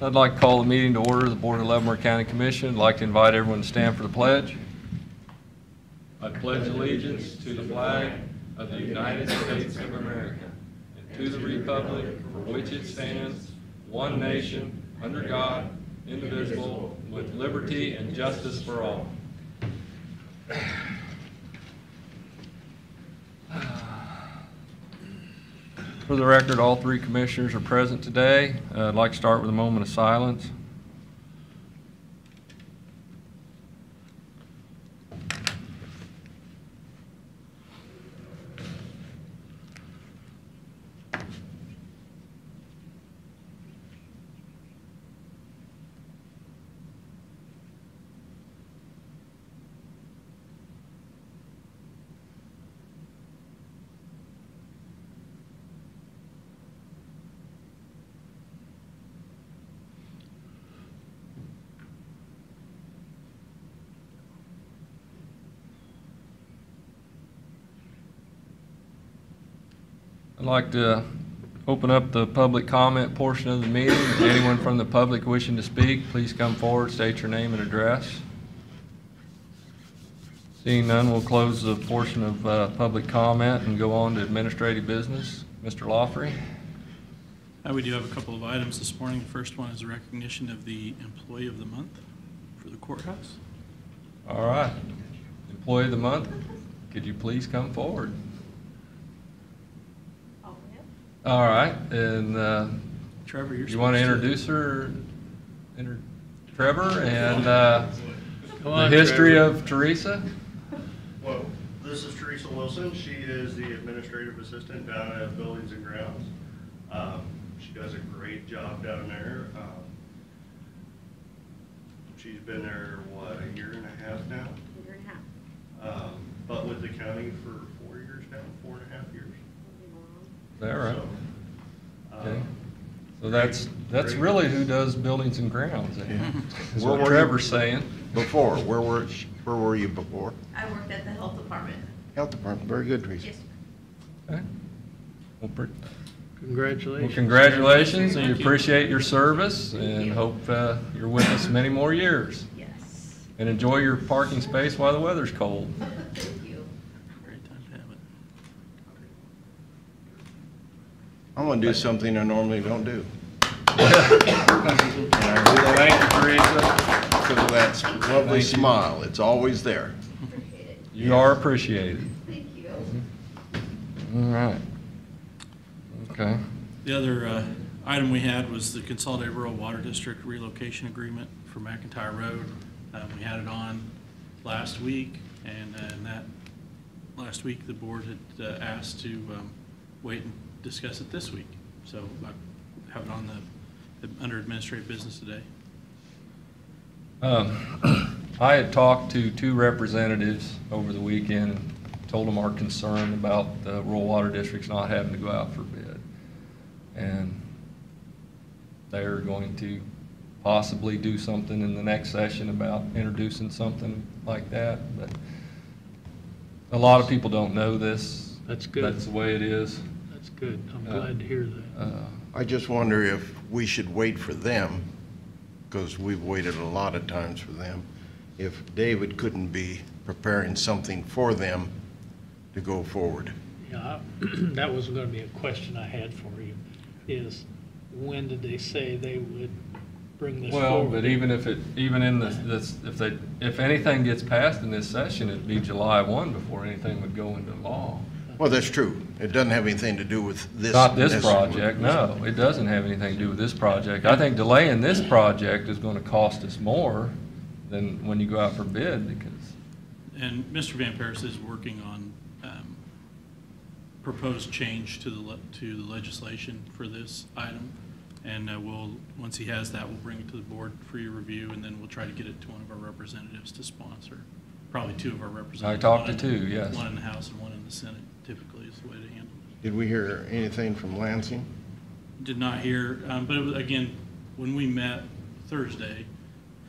I'd like to call the meeting to order. The Board of Leavenworth County Commission. I'd like to invite everyone to stand for the pledge. I pledge allegiance to the flag of the United States of America and to the republic for which it stands, one nation, under God, indivisible, with liberty and justice for all. For the record, all three commissioners are present today. I'd like to start with a moment of silence. I'd like to open up the public comment portion of the meeting. Anyone from the public wishing to speak, please come forward, state your name and address. Seeing none, we'll close the portion of public comment and go on to administrative business. Mr. Lawfrey. We do have a couple of items this morning. The first one is a recognition of the Employee of the Month for the courthouse. All right. Employee of the Month, could you please come forward? All right, and Trevor, you want to introduce her, Trevor, and the history Trevor. of Teresa? Well, this is Teresa Wilson. She is the administrative assistant down at Buildings and Grounds. She does a great job down there. She's been there, what, a year and a half now? A year and a half. But with the county for 4 years now, 4.5 years. Is that right? So, Okay. So that's really who does Buildings and Grounds, is Where what were Trevor's you saying. Before, where were you before? I worked at the health department. Health Department, very good, Teresa. Yes, Okay. Well, Congratulations. congratulations, and we Thank you. appreciate your service, and you. hope you're with us many more years. yes. And enjoy your parking space while the weather's cold. Thank you. Great time to have it. I'm gonna do something I normally don't do. Thank you, Teresa. Because of that lovely Thank you. smile, it's always there. Appreciate it. You are appreciated. Thank you. All right. Okay. The other item we had was the Consolidated Rural Water District relocation agreement for McIntyre Road. We had it on last week, and that last week the board had asked to wait and discuss it this week. So I have it on the under administrative business today. I had talked to two representatives over the weekend and told them our concern about the rural water districts not having to go out for bid. And they're going to possibly do something in the next session about introducing something like that. But a lot of people don't know this. That's good. That's the way it is. That's good. I'm glad to hear that. I just wonder if we should wait for them, because we've waited a lot of times for them, if David couldn't be preparing something for them to go forward. Yeah, that was going to be a question I had for you, is when did they say they would bring this Well, forward? but even in if anything gets passed in this session, it'd be July 1 before anything would go into law. Well, that's true. It doesn't have anything to do with this. Not this project, no. It doesn't have anything to do with this project. I think delaying this project is going to cost us more than when you go out for bid, because And Mr. Van Paris is working on proposed change to the legislation for this item. And once he has that, we'll bring it to the board for your review, and then we'll try to get it to one of our representatives to sponsor. Probably two of our representatives. I talked to One two, yes. One in the House and one in the Senate, typically is the way to handle it. Did we hear anything from Lansing? Did not hear, but it was, again, when we met Thursday,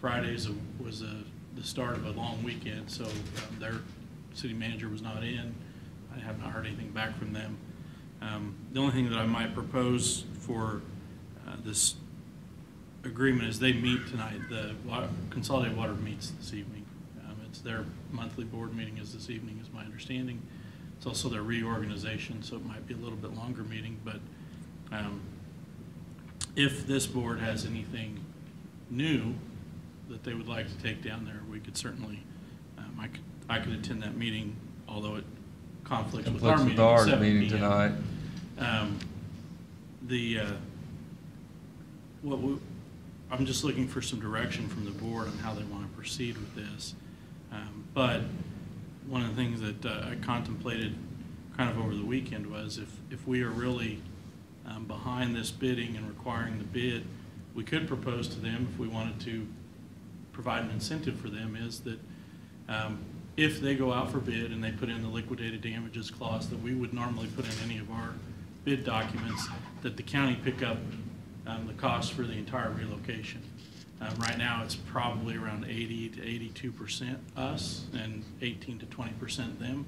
Fridays was the start of a long weekend, so their city manager was not in. I have not heard anything back from them. The only thing that I might propose for this agreement is they meet tonight. The Consolidated Water meets this evening. It's their monthly board meeting is this evening, is my understanding. It's also their reorganization, so it might be a little bit longer meeting, but if this board has anything new that they would like to take down there, we could certainly, I could attend that meeting, although it conflicts with our meeting. Our at 7 meeting p.m. tonight. I'm just looking for some direction from the board on how they want to proceed with this. But one of the things that I contemplated kind of over the weekend was if we are really behind this bidding and requiring the bid, we could propose to them, if we wanted to provide an incentive for them, is that if they go out for bid and they put in the liquidated damages clause that we would normally put in any of our bid documents, that the county pick up the cost for the entire relocation. Right now, it's probably around 80 to 82% us and 18 to 20% them.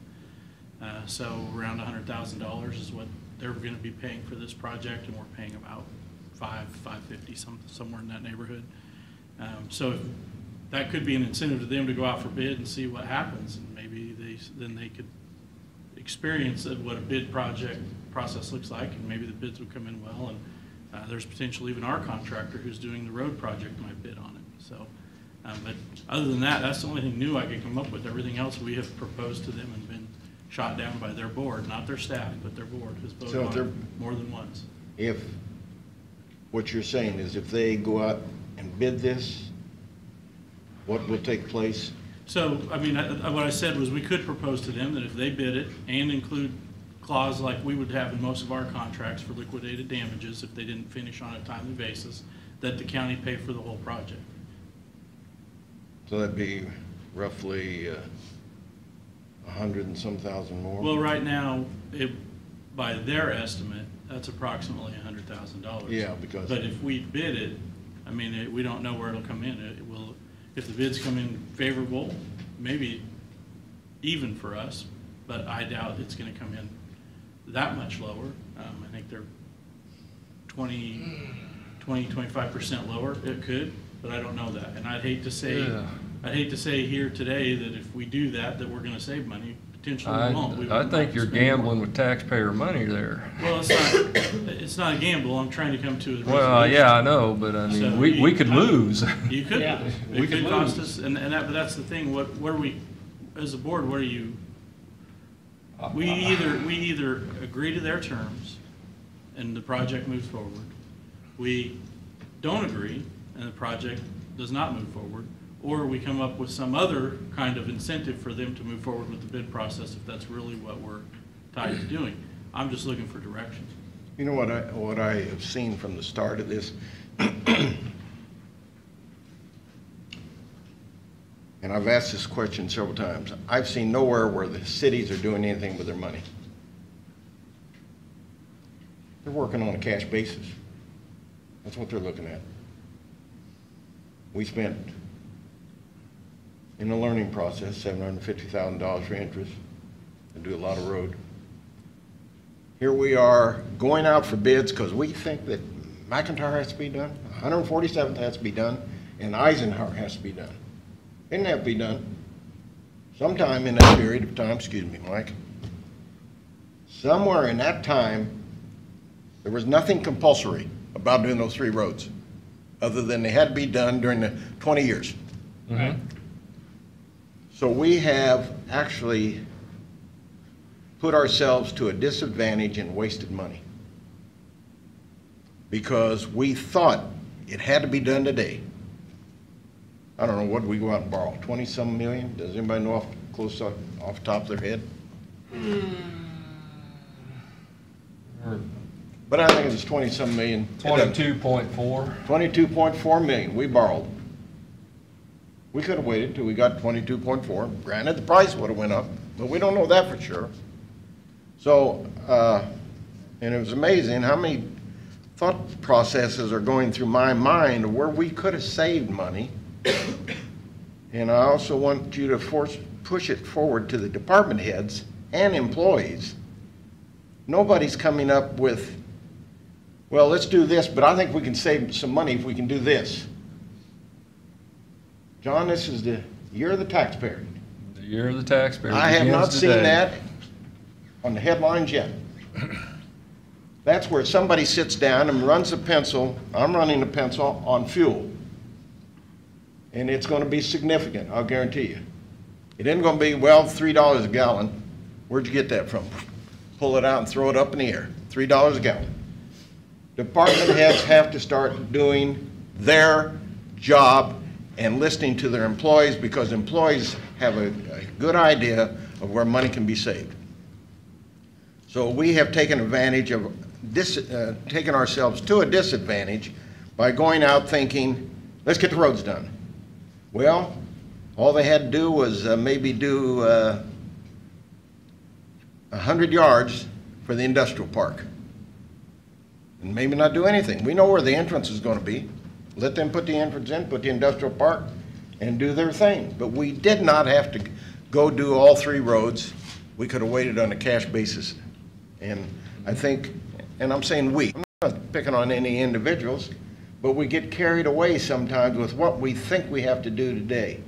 So around $100,000 is what they're going to be paying for this project, and we're paying about $550, somewhere in that neighborhood. So if that could be an incentive to them to go out for bid and see what happens, and maybe then they could experience what a bid process looks like, and maybe the bids would come in well, and there's potential even our contractor who's doing the road project might bid on it. So, but other than that, that's the only thing new I could come up with. Everything else we have proposed to them and been shot down by their board, not their staff, but their board has voted on it more than once. If, what you're saying is if they go out and bid this, what will take place? So, I mean, what I said was we could propose to them that if they bid it and include clause like we would have in most of our contracts for liquidated damages if they didn't finish on a timely basis, that the county pay for the whole project. So that'd be roughly 100 and some thousand more? Well, right now, by their estimate, that's approximately $100,000. Yeah, because. But if we bid it, I mean, we don't know where it'll come in. It will, if the bids come in favorable, maybe even for us, but I doubt it's going to come in that much lower. I think they're 25% lower. It could, but I don't know that. And I'd hate to say, here today that if we do that, that we're going to save money. Potentially we won't. I think you're gambling with taxpayer money there. Well, it's not a gamble. I'm trying to come to a resolution. Well, yeah, I know, but I mean, So we could lose. You could. Yeah. It could cost us, but that's the thing. What are we, as a board, what are you? We either agree to their terms and the project moves forward. We don't agree and the project does not move forward, or we come up with some other kind of incentive for them to move forward with the bid process if that's really what we're tied to doing. I'm just looking for direction. You know what I have seen from the start of this, and I've asked this question several times. I've seen nowhere where the cities are doing anything with their money. They're working on a cash basis. That's what they're looking at. We spent, in the learning process, $750,000 for interest and do a lot of road. Here we are going out for bids because we think that McIntyre has to be done, 147th has to be done, and Eisenhower has to be done. Didn't have to be done. Sometime in that period of time, excuse me, Mike, somewhere in that time, there was nothing compulsory about doing those 3 roads, other than they had to be done during the 20 years. Mm-hmm. So we have actually put ourselves to a disadvantage and wasted money because we thought it had to be done today. I don't know, what did we go out and borrow? 20-some million? Does anybody know off the top of their head? But I think it was 20-some million. 22.4. 22.4 million we borrowed. We could have waited till we got 22.4. Granted, the price would have went up, but we don't know that for sure. So, and it was amazing how many thought processes are going through my mind where we could have saved money. And I also want you to push it forward to the department heads and employees. Nobody's coming up with well, let's do this, but I think we can save some money if we can do this. John, this is the year of the taxpayer. The year of the taxpayer I have not begins seen today. that on the headlines yet. That's where somebody sits down and runs a pencil, I'm running a pencil on fuel. And it's gonna be significant, I'll guarantee you. It isn't gonna be, well, $3 a gallon. Where'd you get that from? Pull it out and throw it up in the air. $3 a gallon. Department heads have to start doing their job and listening to their employees, because employees have a good idea of where money can be saved. So we have taken advantage of taken ourselves to a disadvantage by going out thinking, let's get the roads done. Well, all they had to do was maybe do 100 yards for the industrial park. And maybe not do anything. We know where the entrance is going to be. Let them put the entrance in, put the industrial park, and do their thing. But we did not have to go do all 3 roads. We could have waited on a cash basis. And I think, and I'm saying we, I'm not picking on any individuals, but we get carried away sometimes with what we think we have to do today.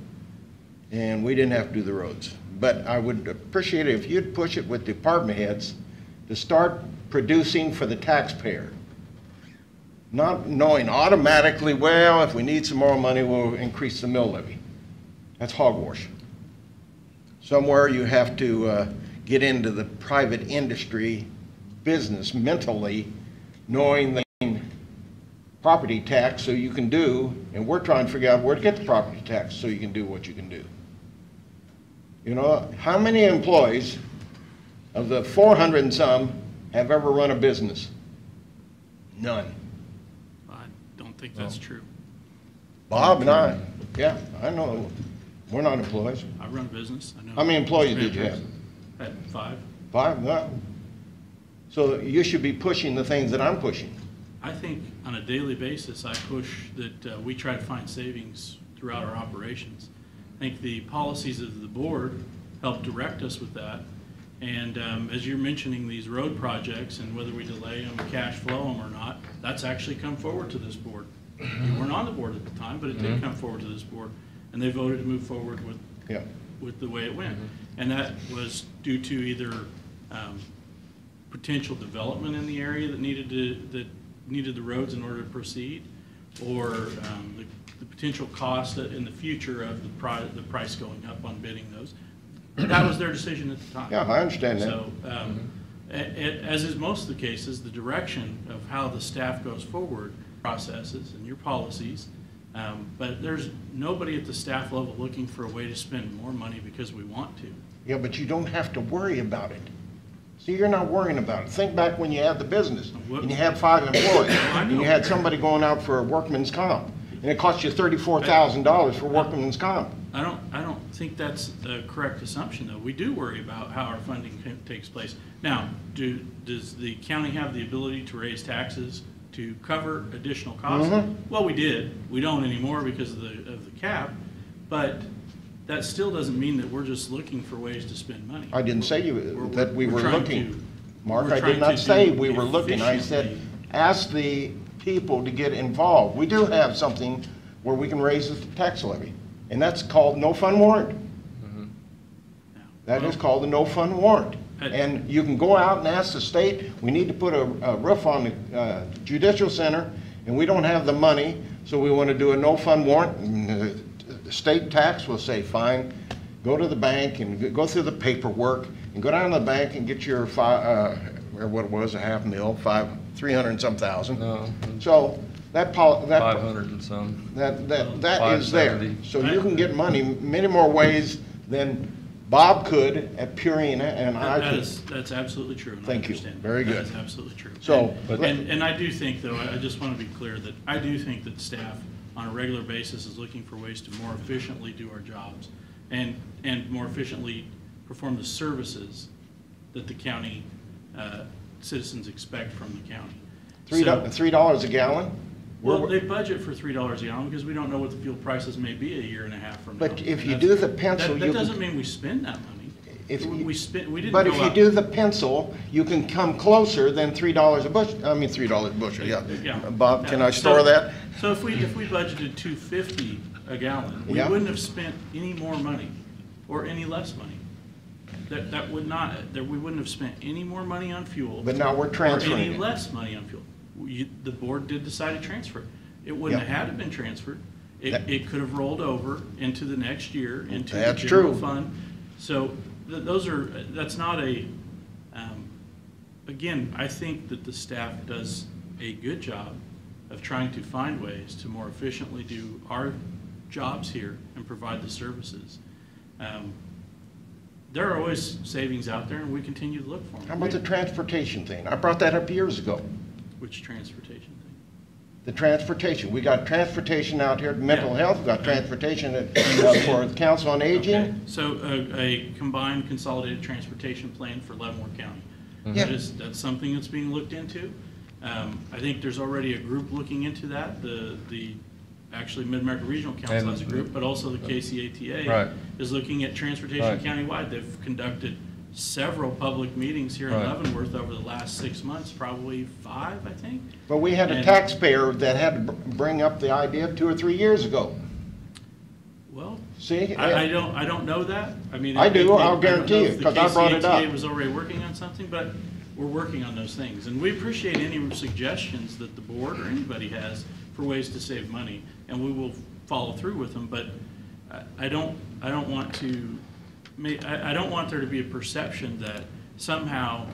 And we didn't have to do the roads. But I would appreciate it if you'd push it with department heads to start producing for the taxpayer. Not knowing automatically, well, if we need some more money, we'll increase the mill levy. That's hogwash. Somewhere you have to get into the private industry business mentally, knowing the property tax so you can do, and we're trying to figure out where to get the property tax so you can do what you can do. You know, how many employees of the 400 and some have ever run a business? None. I don't think that's true. Bob and I, yeah, I know. We're not employees. I run a business. I know. How many employees did you have? I had 5. 5? No. So you should be pushing the things that I'm pushing. I think on a daily basis, I push that we try to find savings throughout our operations. I think the policies of the board help direct us with that. And as you're mentioning these road projects and whether we delay them, cash flow them or not, that's actually come forward to this board. You weren't on the board at the time, but it did come forward to this board. And they voted to move forward with the way it went. And that was due to either potential development in the area that needed the roads in order to proceed, or the potential cost in the future of the price going up on bidding those. That was their decision at the time. Yeah, I understand that. So, as is most of the cases, the direction of how the staff goes forward, processes and your policies, but there's nobody at the staff level looking for a way to spend more money because we want to. Yeah, but you don't have to worry about it. See, you're not worrying about it. Think back when you had the business and you had 5 employees and you had somebody going out for a workman's comp and it cost you $34,000 for workman's comp. I don't think that's a correct assumption, though. We do worry about how our funding takes place. Now, does the county have the ability to raise taxes to cover additional costs? Well, we did. We don't anymore because of the cap, but that still doesn't mean that we're just looking for ways to spend money. I didn't say that we were looking. Mark, I we're did trying not to say do we were looking. I said, efficiently. ask the people to get involved. We do have something where we can raise the tax levy, and that's called no fund warrant. That is called the no fund warrant. And you can go out and ask the state, we need to put a roof on the judicial center, and we don't have the money, so we want to do a no fund warrant. And the state tax will say, fine, go to the bank and go through the paperwork and go down to the bank and get your what it was, a $500,000, 300 and some thousand. No, So that 500 and some. that is there. 570. So you can get money many more ways than Bob could at Purina and I could. That's absolutely true. And Thank I you. understand. Very good. That is absolutely true. So, and I do think, though, I just want to be clear that I do think that staff on a regular basis is looking for ways to more efficiently do our jobs and more efficiently perform the services that the county citizens expect from the county. $3 a gallon? Well, they budget for $3 a gallon because we don't know what the fuel prices may be a year and a half from now. But if you do the pencil, that doesn't mean we spend that money. if you- We didn't But go if you out- do the pencil, you can come closer than $3 a bushel, I mean, $3 a bushel, yeah. Yeah. Bob, can I So- store that? So if we budgeted $2.50 a gallon, we Yeah. wouldn't have spent any more money or any less money. That would not, that we wouldn't have spent any more money on fuel. But now we're Or transferring any it. less money on fuel. The board did decide to transfer it. It wouldn't Yep. have had to been transferred. That- It could have rolled over into the next year, into the That's general true. fund. So that's not again, I think that the staff does a good job of trying to find ways to more efficiently do our jobs here and provide the services. There are always savings out there, and we continue to look for them. How about the transportation thing? I brought that up years ago. Which transportation thing? The transportation, we got transportation out here, mental Yeah. health, we got transportation for the Council on Okay, Aging. so a combined consolidated transportation plan for Leavenworth County. Yeah. That's something that's being looked into. I think there's already a group looking into that. Actually, Mid-America Regional Council And- has a group, but also the KCATA Right. is looking at transportation Right. countywide. They've conducted several public meetings here in Right. Leavenworth over the last 6 months, probably 5, I think. But we had a And- taxpayer that had to bring up the idea 2 or 3 years ago. Well, See? I don't know that. I mean, I do, I'll I don't guarantee know you, if the 'cause I brought it KCATA up. was already working on something, but we're working on those things. And we appreciate any suggestions that the board or anybody has for ways to save money, and we will follow through with them. But I don't want there to be a perception that somehow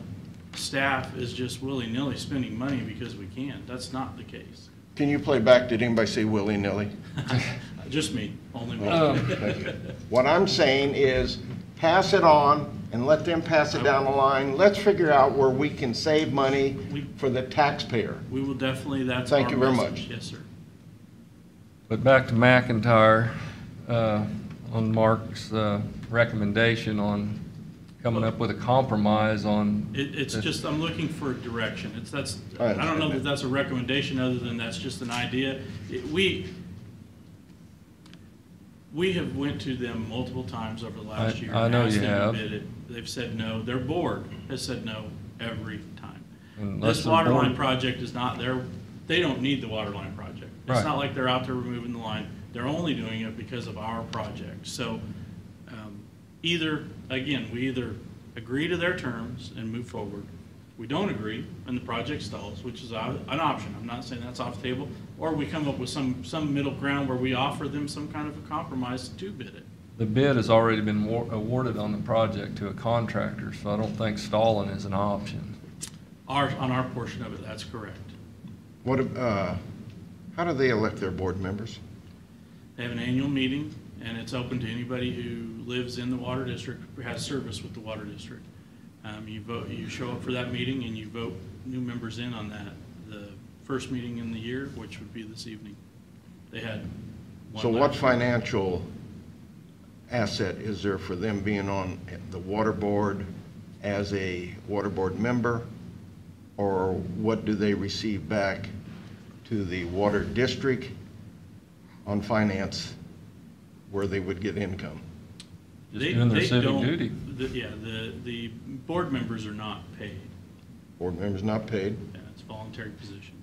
staff is just willy-nilly spending money because we can. That's not the case. Can you play back? Did anybody say willy-nilly? Just me, only me. What I'm saying is, pass it on and let them pass it down the line. Let's figure out where we can save money for the taxpayer. We will definitely, that's Thank our you very message. much. Yes, sir. But back to McIntyre, on Mark's recommendation on coming up with a compromise on. It's just, I'm looking for direction. I I don't know understand that that's a recommendation, other than that's just an idea. We have went to them multiple times over the last year. I know asked you them to have. bid it. They've said no. Their board has said no every time. Unless This the water board- line project is not their, they don't need the water line project. It's Right. not like they're out there removing the line. They're only doing it because of our project. So we either agree to their terms and move forward. We don't agree and the project stalls, which is an option. I'm not saying that's off the table. Or we come up with some middle ground where we offer them some kind of a compromise to bid it. The bid has already been awarded on the project to a contractor, so I don't think stalling is an option. On our portion of it, that's correct. How do they elect their board members? They have an annual meeting, and it's open to anybody who lives in the water district, or has service with the water district. You vote, you show up for that meeting, and you vote new members in on that. The first meeting in the year, which would be this evening. They had one So what last- financial asset is there for them being on the water board as a water board member? Or what do they receive back to the water district on finance where they would get income? Just doing their civic don't- duty. The board members are not paid. Board members not paid? Yeah, it's a voluntary position.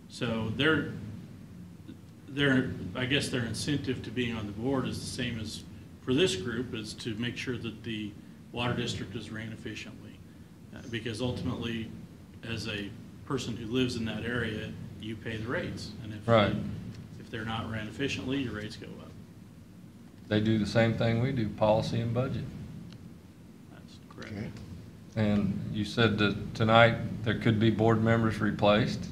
So I guess their incentive to being on the board is the same as for this group, is to make sure that the water district is ran efficiently. Because ultimately, as a person who lives in that area, you pay the rates. And Right. if they're not ran efficiently, your rates go up. They do the same thing we do, policy and budget. That's correct. Okay. And you said that tonight there could be board members replaced?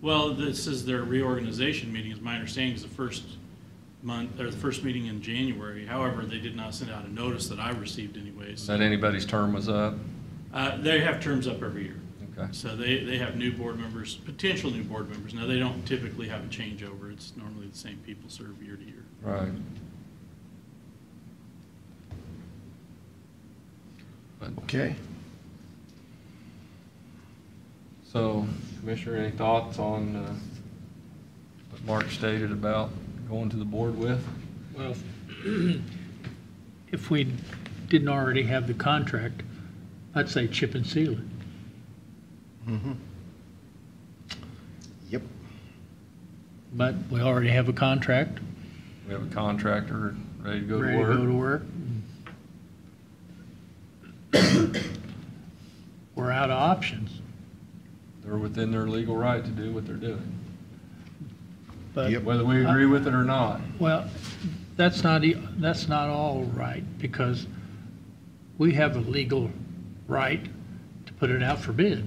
Well, this is their reorganization meeting, is my understanding, is the first month, or the first meeting in January. However, they did not send out a notice that I received anyways. That anybody's term was up? They have terms up every year. Okay. So they have new board members, potential new board members. Now, they don't typically have a changeover. It's normally the same people serve year to year. Right. But- Okay. So, Commissioner, any thoughts on what Mark stated about going to the board with? Well, if we didn't already have the contract, I'd say chip and seal it. Yep. But we already have a contract, We have a contractor ready to go to ready to go to work. work. We're out of options. They're within their legal right to do what they're doing, But, Yep. whether we agree with it or not. well, that's not all right, because we have a legal right to put it out for bid.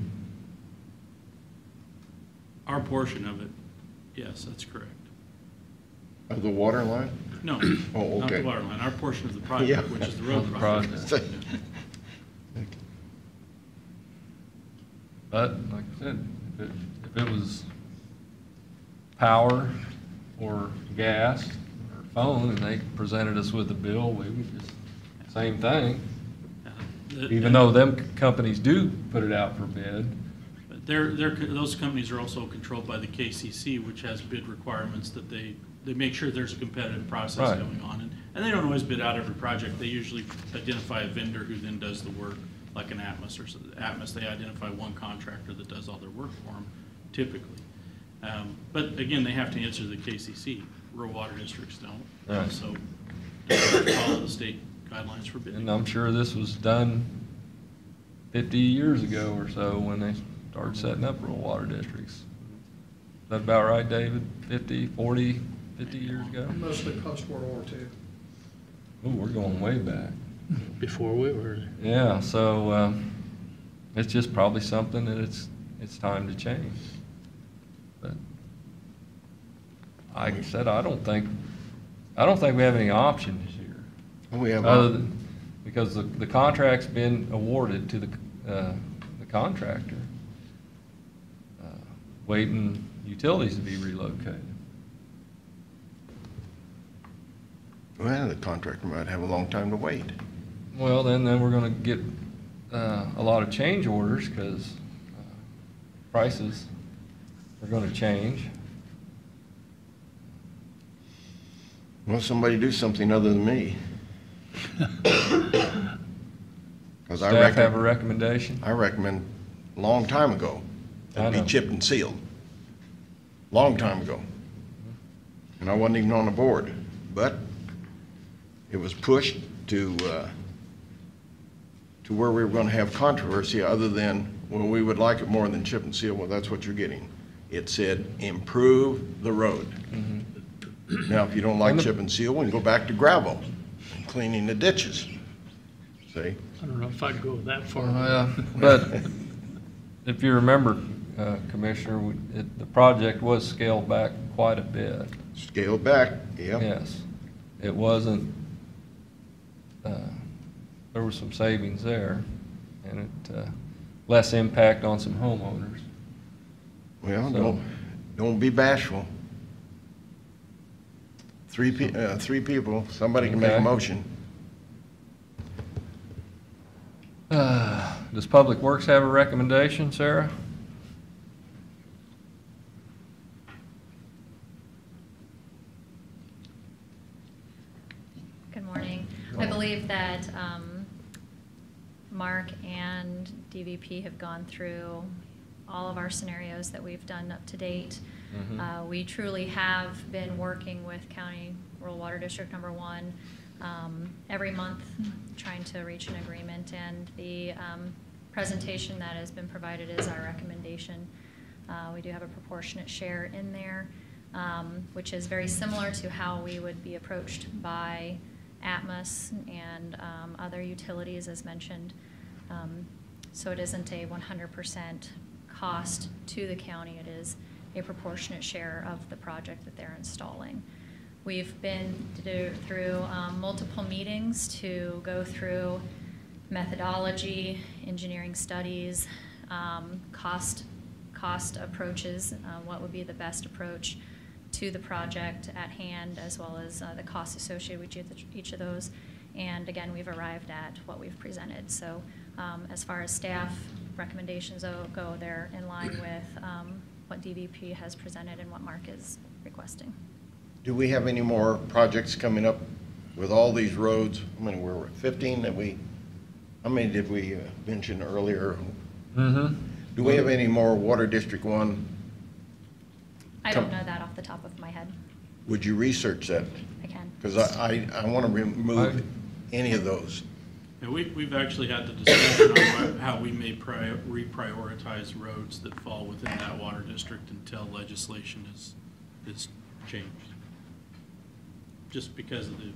Our portion of it, yes, that's correct. Of the water line? No, Oh, not okay. the water line, our portion of the Yeah. project, which is the road Of the project. project. But, like I said, if it was power or gas or phone and they presented us with a bill, we would just, same thing. Even though them companies do put it out for bid. But those companies are also controlled by the KCC, which has bid requirements that they make sure there's a competitive process Right. going on. And they don't always bid out every project. They usually identify a vendor who then does the work, like an Atmos or so. Atmos, they identify one contractor that does all their work for them, typically. But again, they have to answer the KCC. Rural water districts don't. Right. So they have to follow the state guidelines for bidding. And I'm sure this was done 50 years ago or so when they started setting up rural water districts. Is that about right, David? 50, 40, 50 years ago? Mostly post-World War II. Ooh, we're going way back. Before we were, Yeah, so it's just probably something that it's time to change. But like I said, I don't think we have any options here. We have, Other than, because the contract's been awarded to the contractor, waiting utilities to be relocated. well, the contractor might have a long time to wait. Well, then we're gonna get a lot of change orders, because prices are gonna change. Well, somebody do something other than me. 'Cause I Staff have a reckon, recommendation? I recommend a long time ago, I it'd be know. chipped and sealed. Long time ago. And I wasn't even on the board, but it was pushed to where we were gonna have controversy other than, well, we would like it more than chip and seal. Well, that's what you're getting. It said, improve the road. Now, if you don't like And the- chip and seal, we can go back to gravel and cleaning the ditches. See? I don't know if I'd go that far. Yeah, but if you remember, Commissioner, the project was scaled back quite a bit. Scaled back, yeah. Yes, it wasn't, there was some savings there, and it, less impact on some homeowners. Well, So- don't be bashful. Three people, somebody can make a Okay. motion. Does Public Works have a recommendation, Sarah? Good morning. I believe that Mark and DVP have gone through all of our scenarios that we've done up to date. Mhm. We truly have been working with County Rural Water District Number 1 every month, trying to reach an agreement, and the presentation that has been provided is our recommendation. We do have a proportionate share in there, which is very similar to how we would be approached by Atmos and other utilities, as mentioned. So it isn't a 100% cost to the county. It is a proportionate share of the project that they're installing. We've been through multiple meetings to go through methodology, engineering studies, cost approaches, what would be the best approach to the project at hand, as well as the costs associated with each of those. And again, we've arrived at what we've presented. So as far as staff recommendations go, they're in line with what DVP has presented and what Mark is requesting. Do we have any more projects coming up with all these roads, how many were we, 15 that how many did we mention earlier? Mm-hmm. Do we have any more Water District 1? I don't know that off the top of my head. Would you research that? I can. Because I want to remove any of those. Yeah, we've actually had the discussion on how we may reprioritize roads that fall within that water district until legislation is changed. Just because of the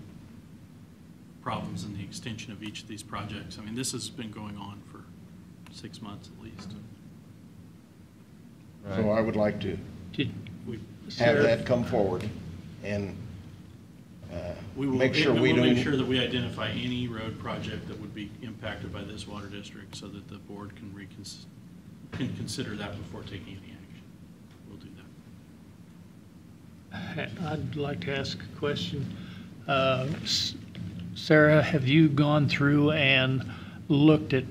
problems in the extension of each of these projects. I mean, this has been going on for 6 months at least. So I would like to Did, have that come forward and We will make sure we we'll don't. make sure that we identify any road project that would be impacted by this water district so that the board can consider that before taking any action. We'll do that. I'd like to ask a question. Sarah, have you gone through and looked at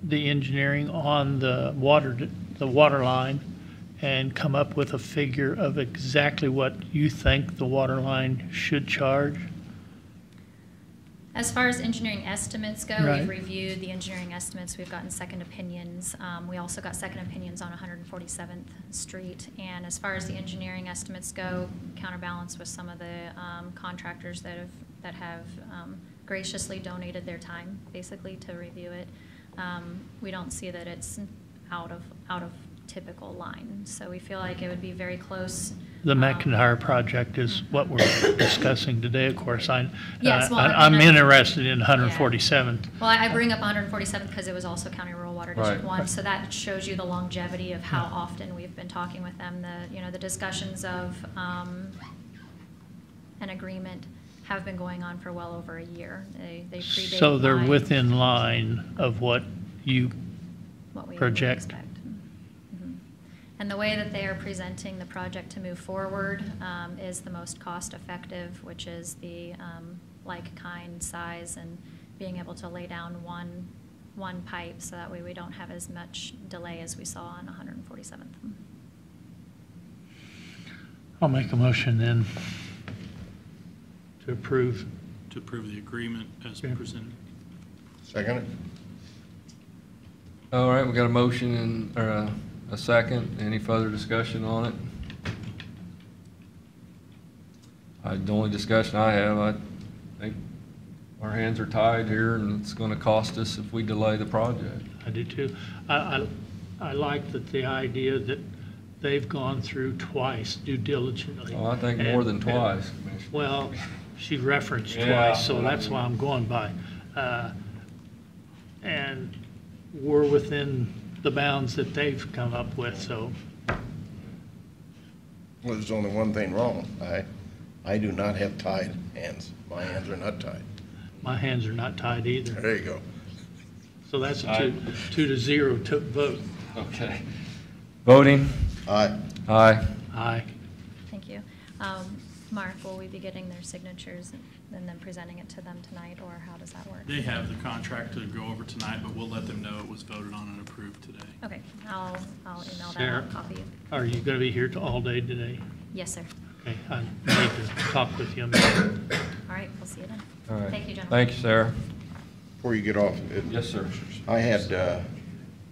the engineering on the water line and come up with a figure of exactly what you think the water line should charge? As far as engineering estimates go, Right. we've reviewed the engineering estimates. We've gotten second opinions. We also got second opinions on 147th Street. And as far as the engineering estimates go, counterbalanced with some of the contractors that have graciously donated their time, basically, to review it. We don't see that it's out of typical line. So we feel like it would be very close. The McIntyre project is what we're discussing today, of course. Yes, well, I'm interested in 147th. Well, I bring up 147th because it was also County Rural Water District Right. 1, so that shows you the longevity of how often we've been talking with them. The discussions of an agreement have been going on for well over a year. They predate So they're my- within line of what you what we would project. expect. Mhm. And the way that they are presenting the project to move forward is the most cost-effective, which is the like kind size and being able to lay down one pipe, so that way we don't have as much delay as we saw on 147th. I'll make a motion then to approve. To approve the agreement as Okay. presented. Second it? All right, we got a motion or a second. Any further discussion on it? The only discussion I have, I think our hands are tied here, and it's going to cost us if we delay the project. I do too. I like that the idea that they've gone through twice due diligently. Well, I think more than And- twice, Commissioner. Well, she referenced Yeah, twice, so that's why I'm going by. And we're within the bounds that they've come up with, so Well, there's only one thing wrong. I do not have tied hands. My hands are not tied. my hands are not tied either. There you go. So that's a 2-0 vote. Okay. Voting? Aye. Aye. Aye. Thank you. Mark, will we be getting their signatures and then presenting it to them tonight, or how does that work? They have the contract to go over tonight, but we'll let them know it was voted on and approved today. Okay, I'll email that Sarah? out, copy you. Are you going to be here all day today? Yes, sir. Okay, I need to talk with you a minute. All right, we'll see you then. All right. Thank you, gentlemen. Thank you, Sarah. Before you get off, Yes, sir. I had,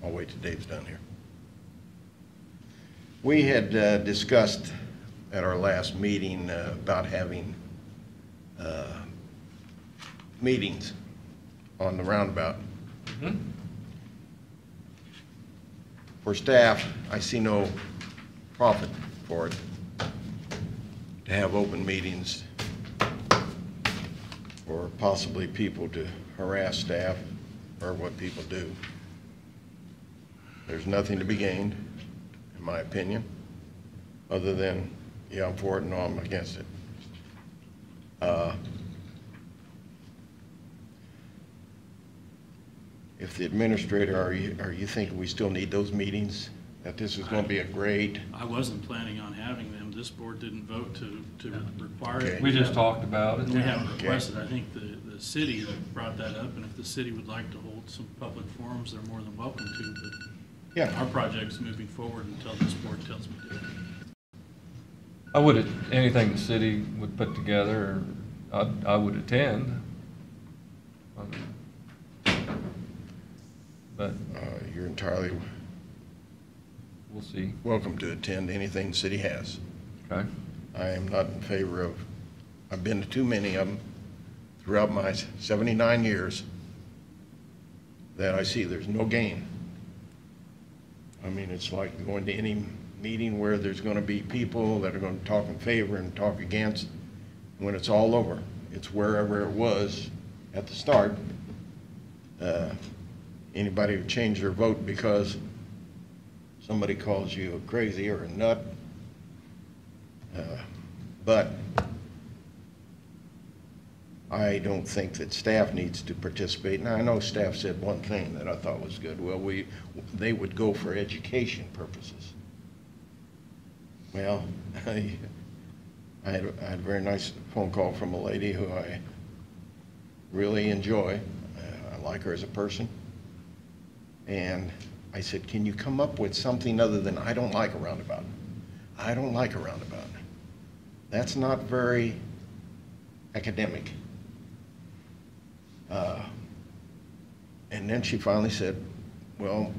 I'll wait till Dave's done here. We had discussed at our last meeting about having meetings on the roundabout. Mhm. For staff, I see no profit for it, to have open meetings or possibly people to harass staff or what people do. There's nothing to be gained, in my opinion, other than, yeah, I'm for it, no, I'm against it. If the administrator, are you thinking we still need those meetings? That this is going to be a great, I wasn't planning on having them. This board didn't vote to require Okay. it. We just talked about it. We haven't Okay. requested. I think the city brought that up, and if the city would like to hold some public forums, they're more than welcome to, but yeah, our project's moving forward until this board tells me to. I would, anything the city would put together, I would attend. I mean, but You're entirely we'll see. welcome to attend anything the city has. Okay. I am not in favor of, I've been to too many of them throughout my 79 years that I see there's no gain. I mean, it's like going to any meeting where there's going to be people that are going to talk in favor and talk against. When it's all over, it's wherever it was at the start. Anybody who changed their vote because somebody calls you crazy or a nut. But I don't think that staff needs to participate. Now, I know staff said one thing that I thought was good. Well, they would go for education purposes. Well, I had a very nice phone call from a lady who I really enjoy. I like her as a person. And I said, can you come up with something other than I don't like a roundabout? I don't like a roundabout. That's not very academic. And then she finally said, well,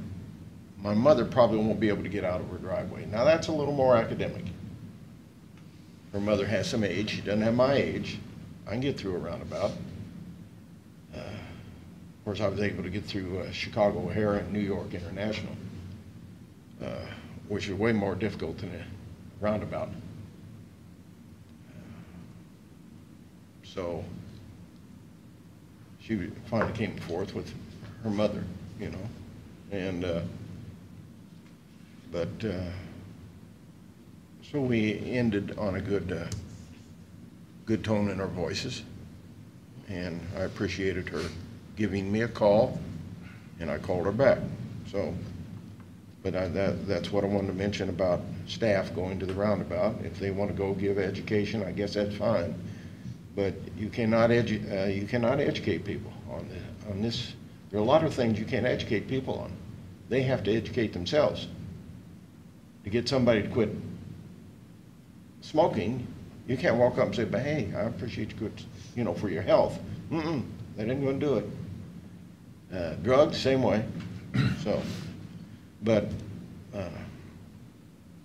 my mother probably won't be able to get out of her driveway. Now that's a little more academic. Her mother has some age. She doesn't have my age. I can get through a roundabout. Of course, I was able to get through Chicago O'Hare and New York International, which is way more difficult than a roundabout. So she finally came forth with her mother, you know, and so we ended on a good tone in our voices, and I appreciated her giving me a call, and I called her back. So, but that's what I wanted to mention about staff going to the roundabout. If they want to go give education, I guess that's fine. But you cannot educate people on this. There are a lot of things you can't educate people on. They have to educate themselves. To get somebody to quit smoking, you can't walk up and say, but hey, I appreciate you good, you know, for your health. That ain't going to do it. Drugs, same way. So, but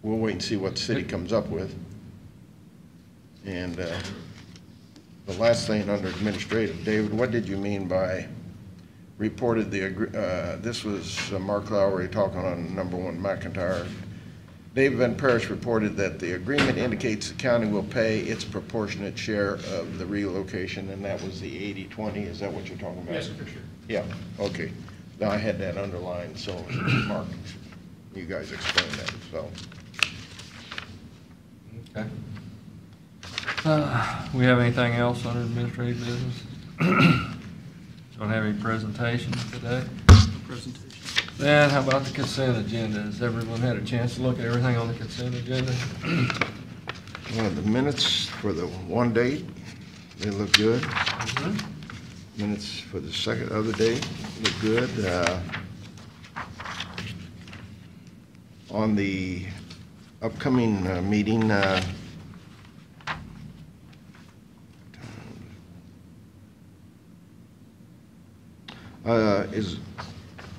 we'll wait and see what the city comes up with. And the last thing under administrative, David, what did you mean by reported this was Mark Lowry talking on number 1 McIntyre. David Van Parish reported that the agreement indicates the county will pay its proportionate share of the relocation, and that was the 80-20. Is that what you're talking about? Yes, for sure. Yeah, okay. Now I had that underlined, so Mark, you guys explained that, so. Okay. We have anything else under administrative business? Don't have any presentations today? Presentation. Then how about the consent agenda? Has everyone had a chance to look at everything on the consent agenda? Well, the minutes for the one date, they look good. Minutes for the other day look good. On the upcoming meeting,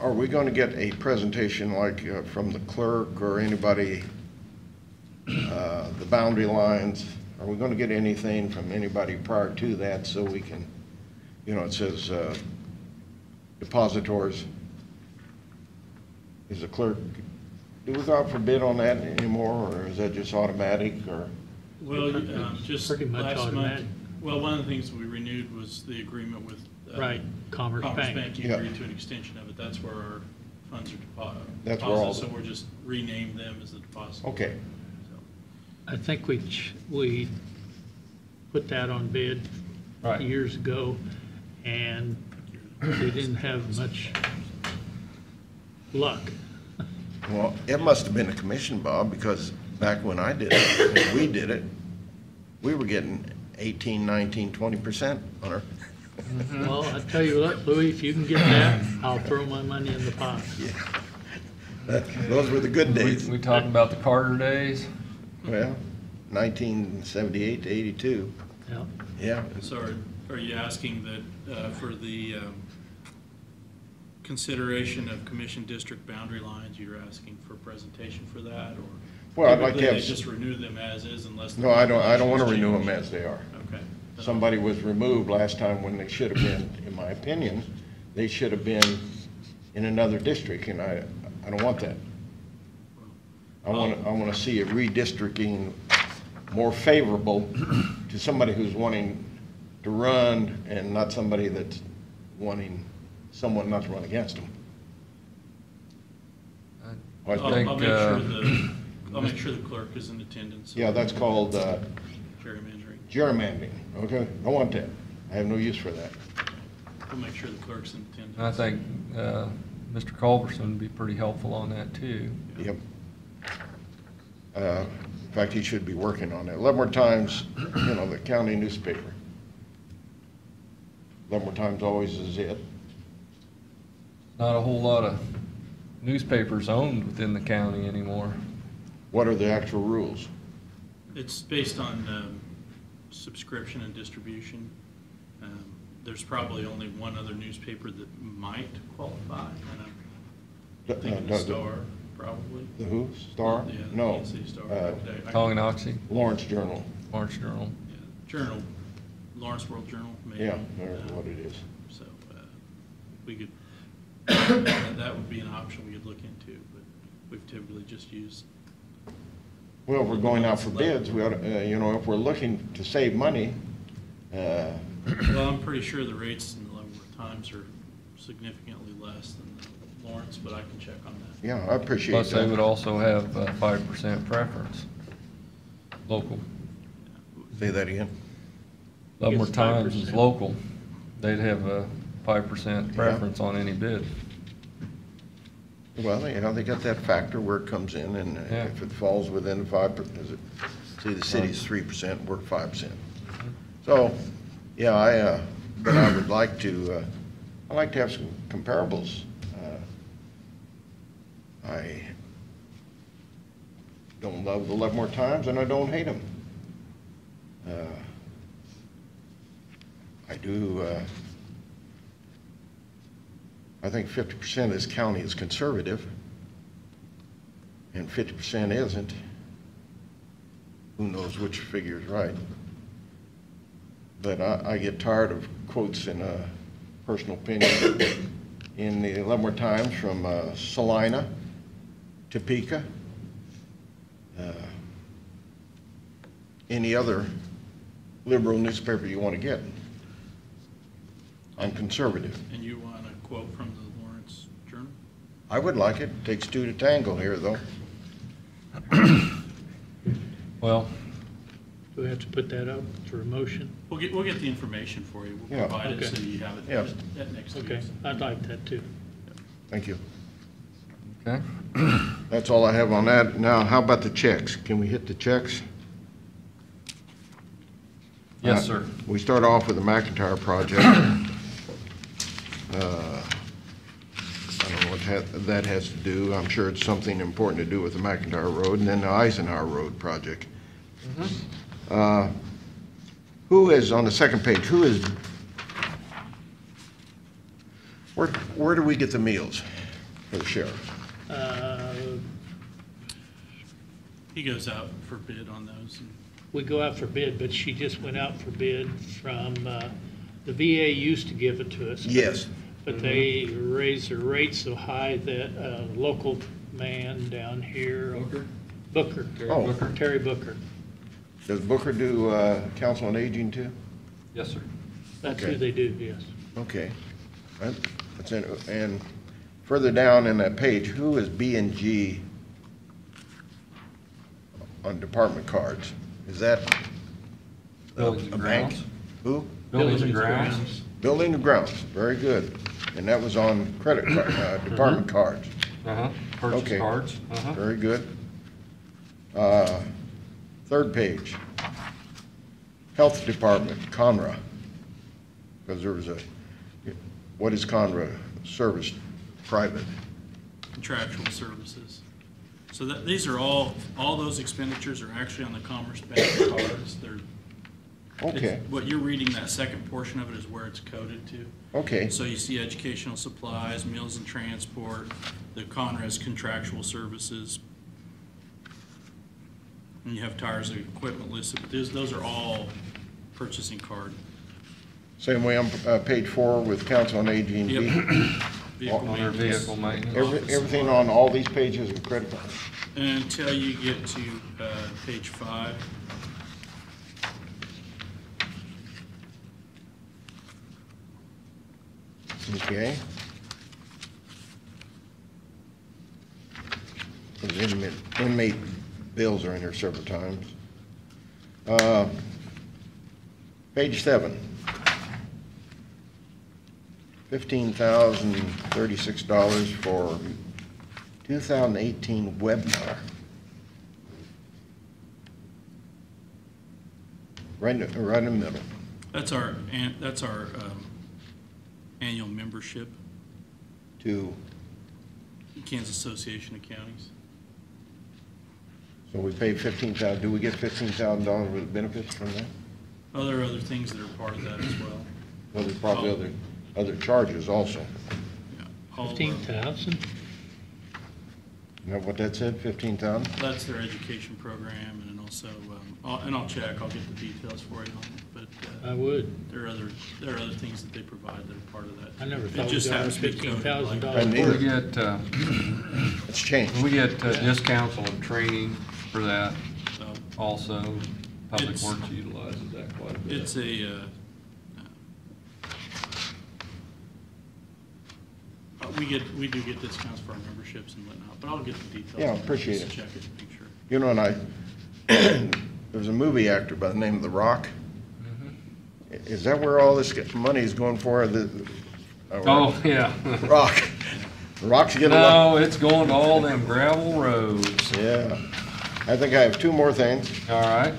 are we going to get a presentation like from the clerk or anybody, the boundary lines? Are we going to get anything from anybody prior to that so we can, you know, it says depositors. Is the clerk, do we go out for bid on that anymore, or is that just automatic, or? Well, just Pretty much last automatic. month, well, one of the things we renewed was the agreement with Right, Commerce Bank. You Yeah. agreed to an extension of it. That's where our funds are That's where all deposited, so the- we're just renamed them as the deposit. Okay, So, I think we put that on bid Right. years ago, and we didn't have much luck. well, it must have been a commission, Bob, because back when I did it, when we did it, we were getting 18, 19, 20% on our, Well, I tell you what, Louis, if you can get that, I'll throw my money in the pot. those were the good days. We talking about the Carter days? Well, 1978 to 82. Yeah. Yeah, So are you asking that for the consideration of commission district boundary lines, you're asking for a presentation for that, or? Well, I'd like to typically have they just renew them as is unless. the no, I don't want to regulations renew them change? as they are. Okay. Somebody was removed last time when they should have been, in my opinion, they should have been in another district, and I don't want that. I want to see a redistricting more favorable to somebody who's wanting to run and not somebody that's wanting someone not to run against them. I I'll think, I'll make sure the clerk is in attendance. yeah, that's called Gerrymandering. gerrymandering, okay? I want that. I have no use for that. We'll make sure the clerk's in attendance. I think Mr. Culberson would be pretty helpful on that, too. Yep. In fact, he should be working on that. Leavenworth Times, you know, the county newspaper. Leavenworth Times always is it. Not a whole lot of newspapers owned within the county anymore. What are the actual rules? It's based on subscription and distribution. There's probably only one other newspaper that might qualify, and I'm thinking the Star, probably. The who? Star? Yeah, the No. Kansas City Star. Tonganoxie, Lawrence Journal. Lawrence Journal. Yeah, Journal, Lawrence World Journal, maybe. Yeah, that's what it is. So we could, that would be an option we could look into, but we've typically just used. Well, if we're going out for bids, we ought to, you know, if we're looking to save money, Well, I'm pretty sure the rates in the Leavenworth Times are significantly less than the Lawrence, but I can check on that. yeah, I appreciate Plus, they that. would also have 5% preference, local. Say that again. Leavenworth It's Times is 5%. local. They'd have a 5% preference on any bid. Well, you know, they got that factor where it comes in, and Yeah. if it falls within 5%, see, the city's 3%, we're 5%. So, yeah, but I would like to, I'd like to have some comparables. I don't love the Leavenworth Times, and I don't hate them. I do, I think 50% of this county is conservative, and 50% isn't. Who knows which figure is right? But I get tired of quotes in personal opinion in the Leavenworth Times from Salina, Topeka, any other liberal newspaper you want to get. I'm conservative. And you want a quote from the Lawrence Journal? I would like it. Takes two to tango here, though. Well, Do we have to put that up for a motion? We'll get the information for you. We'll Yeah. provide it Okay. so you have it Yeah. at next week's. Okay, I'd like that too. Thank you. okay. That's all I have on that. Now, how about the checks? Can we hit the checks? Yes, sir. We start off with the McIntyre project. I don't know what that has to do. I'm sure it's something important to do with the McIntyre Road, and then the Eisenhower Road project. Who is, on the second page, who is, where do we get the meals for the sheriff? He goes out for bid on those. And We go out for bid, but she just went out for bid from, the VA used to give it to us. Yes. But they raised their rates so high that a local man down here. Booker. Oh. Booker. Terry Booker. Does Booker do Council on Aging too? Yes, sir. That's Okay. who they do, yes. Okay. That's it. And further down in that page, who is B&G on department cards? Is that Buildings and a bank? grounds. Who? Buildings and grounds. Building and grounds, very good. And that was on credit card, department cards. Uh-huh. Purchase Okay. cards. Uh-huh. Very good. Third page. Health Department, Conra. Because there was what is Conra? Service, private. contractual services. So these are all those expenditures are actually on the Commerce Bank cards. They're Okay, What you're reading, that second portion of it is where it's coded to. okay, So you see educational supplies, meals and transport, the Conrad's contractual services. And you have tires and equipment listed, but those are all purchasing card. same way on page 4 with council on aging. Yep. Vehicle On our maintenance. vehicle maintenance. Everything on all these pages is credit card. Until you get to page 5. Okay. Those inmate bills are in here several times. Page 7. $15,036 for 2018 webinar. Right in the middle. That's our annual membership, To, Kansas Association of Counties. so we pay $15,000. Do we get $15,000 worth of benefits from that? Oh, there are other things that are part of that as well. Well, there's probably other charges also. Yeah, all, 15,000? You know what that said, 15,000? That's their education program, and then also, I'll check, I'll get the details for you on it, but I would. there are other things that they provide that are part of that. I never It thought we just got a happens to be coded like that. I $15,000. neither. We get, It's changed. we get discounts on training for that So also. Public It's- Works utilizes that quite a bit. it's we do get discounts for our memberships and whatnot, but I'll get the details. Yeah, on it, appreciate just it. Check it, and make sure. You know, and there's a movie actor by the name of The Rock. Is that where all this money is going for? Oh, yeah. Rock. The Rock's getting a lot. No, it's going to all them gravel roads. Yeah. I think I have 2 more things. All right.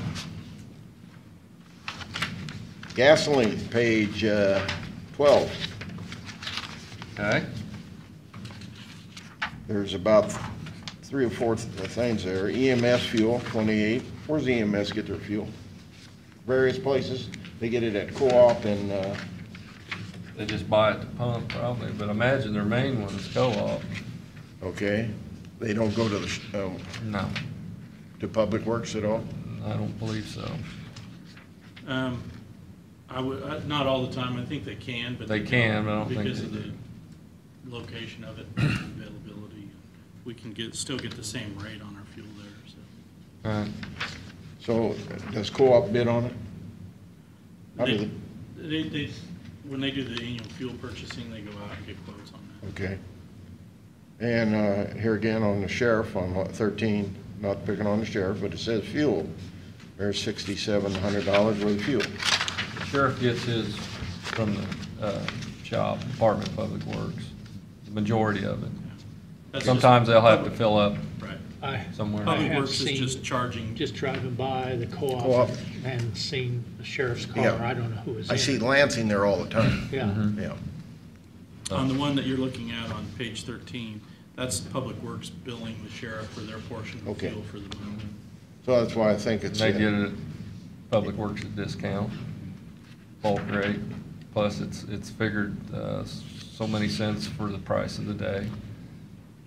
Gasoline, page 12. Okay. There's about 3 or 4 things there. EMS fuel, 28. Where's EMS get their fuel? Various places. They get it at Co-op and, They just buy at the pump probably, but imagine their main one is co-op. okay. They don't go to No, to Public Works at all? I don't believe so. I would, not all the time, I think they can, but. They can, but I don't think because they of do. the location of it, availability, we can still get the same rate on our fuel there, so. All right. So does Co-op bid on it? How do They, when they do the annual fuel purchasing, they go out and get quotes on that. Okay. And here again on the sheriff on 13, not picking on the sheriff, but it says fuel. There's $6,700 worth of fuel. The sheriff gets his from the shop, Department of Public Works, the majority of it. That's Sometimes just they'll have to public- fill up Right. somewhere. I Public have Works is seen- just charging, Just driving by the Co-op. co-op and seeing the sheriff's car, Yeah. I don't know who was in I it. see Lansing there all the time. Yeah. Mhm. Yeah. on the one that you're looking at on page 13, that's Public Works billing the sheriff for their portion of the Okay. fuel for the month. So that's why I think it's. They get it at Public Works at discount, bulk rate, plus it's figured so many cents for the price of the day.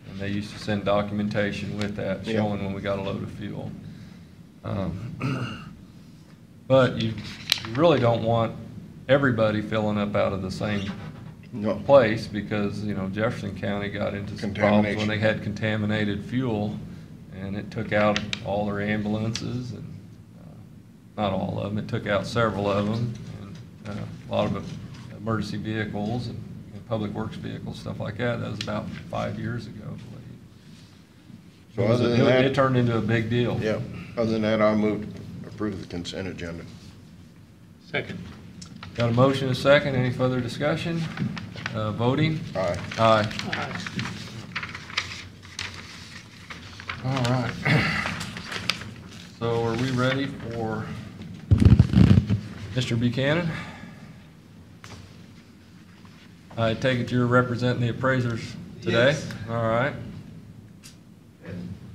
And they used to send documentation with that Yeah. showing when we got a load of fuel. But you really don't want everybody filling up out of the same No. place because, you know, Jefferson County got into some problems when Contamination. they had contaminated fuel and it took out all their ambulances and, not all of them, it took out several of them and a lot of emergency vehicles and public works vehicles, stuff like that. That was about 5 years ago, I believe. So other than It that, turned into a big deal. yeah, other than that, I move to approve the consent agenda. Second. Got a motion and a second. Any further discussion? Voting? Aye. Aye. Aye. All right. So are we ready for Mr. Buchanan? I take it you're representing the appraisers today? Yes. All right.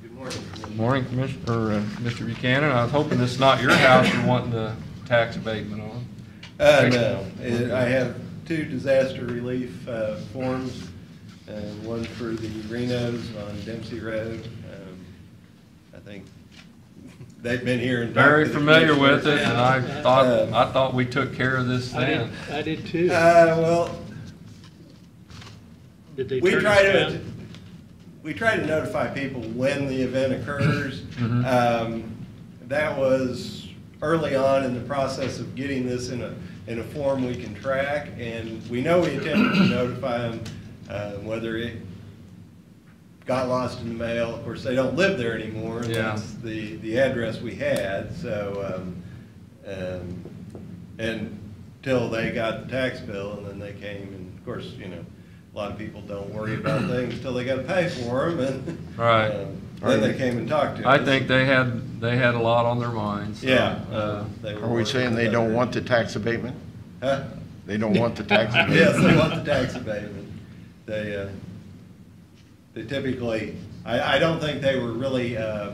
Good morning. Morning, Commissioner, or Mr. Buchanan. I was hoping this is not your house you're wanting to tax abatement on? No, I have two disaster relief forms, one for the Renos on Dempsey Road. I think they've been here and talked Very to the familiar with it, commissioners. and I thought we took care of this then. I did too. Well, Did they we turn try us to, down? we try to notify people when the event occurs. Mhm. That was early on in the process of getting this in a form we can track, and we know we attempted to notify them, whether it got lost in the mail. Of course, they don't live there anymore, and Yeah. that's the address we had, so, and till they got the tax bill, and then they came, and of course, you know, a lot of people don't worry about things till they gotta pay for them, and Right. then they came and talked to I us. think they had a lot on their minds. So, Yeah. Are They were we working saying with they don't other- want the tax abatement? Huh? They don't want the tax abatement? Yes, they want the tax abatement. They typically, I don't think they were really a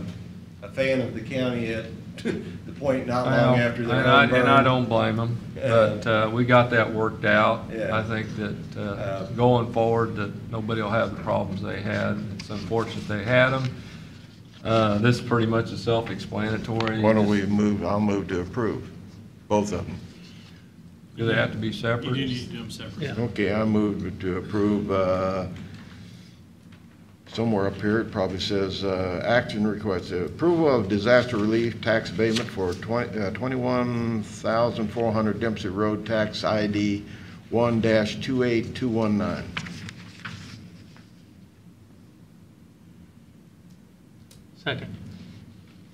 fan of the county at the point not long after their and home I burned. don't blame them, but we got that worked out. Yeah. I think that going forward, that nobody will have the problems they had. It's unfortunate they had them. This is pretty much a self-explanatory. Why don't we move, I'll move to approve, both of them. Do they have to be You separate? do need to do them separately. Yeah. Okay, I move to approve, somewhere up here, it probably says, action request, approval of disaster relief tax abatement for 21,400 Dempsey Road, tax ID 1-28219. Second.